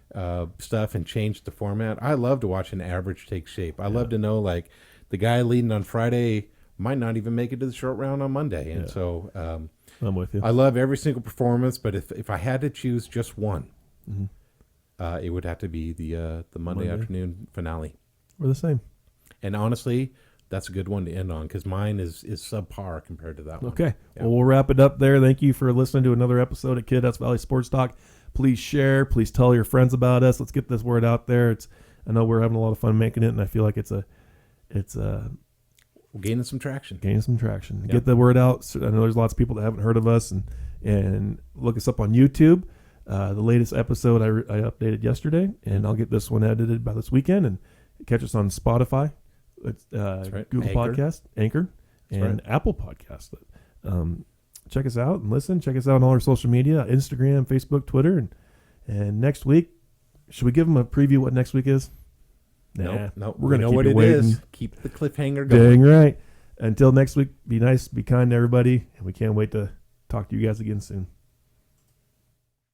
stuff and change the format. I love to watch an average take shape. I love to know, like, the guy leading on Friday might not even make it to the short round on Monday, and so. I'm with you. I love every single performance, but if I had to choose just one, it would have to be the Monday afternoon finale. We're the same. And honestly, that's a good one to end on because mine is subpar compared to that one. Okay. Yeah. Well, we'll wrap it up there. Thank you for listening to another episode of Kittitas Valley Sports Talk. Please share. Please tell your friends about us. Let's get this word out there. I know we're having a lot of fun making it, and I feel like it's We're gaining some traction. Get the word out. So I know there's lots of people that haven't heard of us, and look us up on YouTube. The latest episode I updated yesterday, and I'll get this one edited by this weekend. And catch us on Spotify, right. Google Anchor. Podcast, Anchor, and right. Apple Podcast. Check us out and listen. Check us out on all our social media: Instagram, Facebook, Twitter, and next week, should we give them a preview what next week is? Nah, No, we're gonna know keep what you it waiting. is. Keep the cliffhanger going. Dang right. Until next week, be nice, be kind to everybody, and we can't wait to talk to you guys again soon.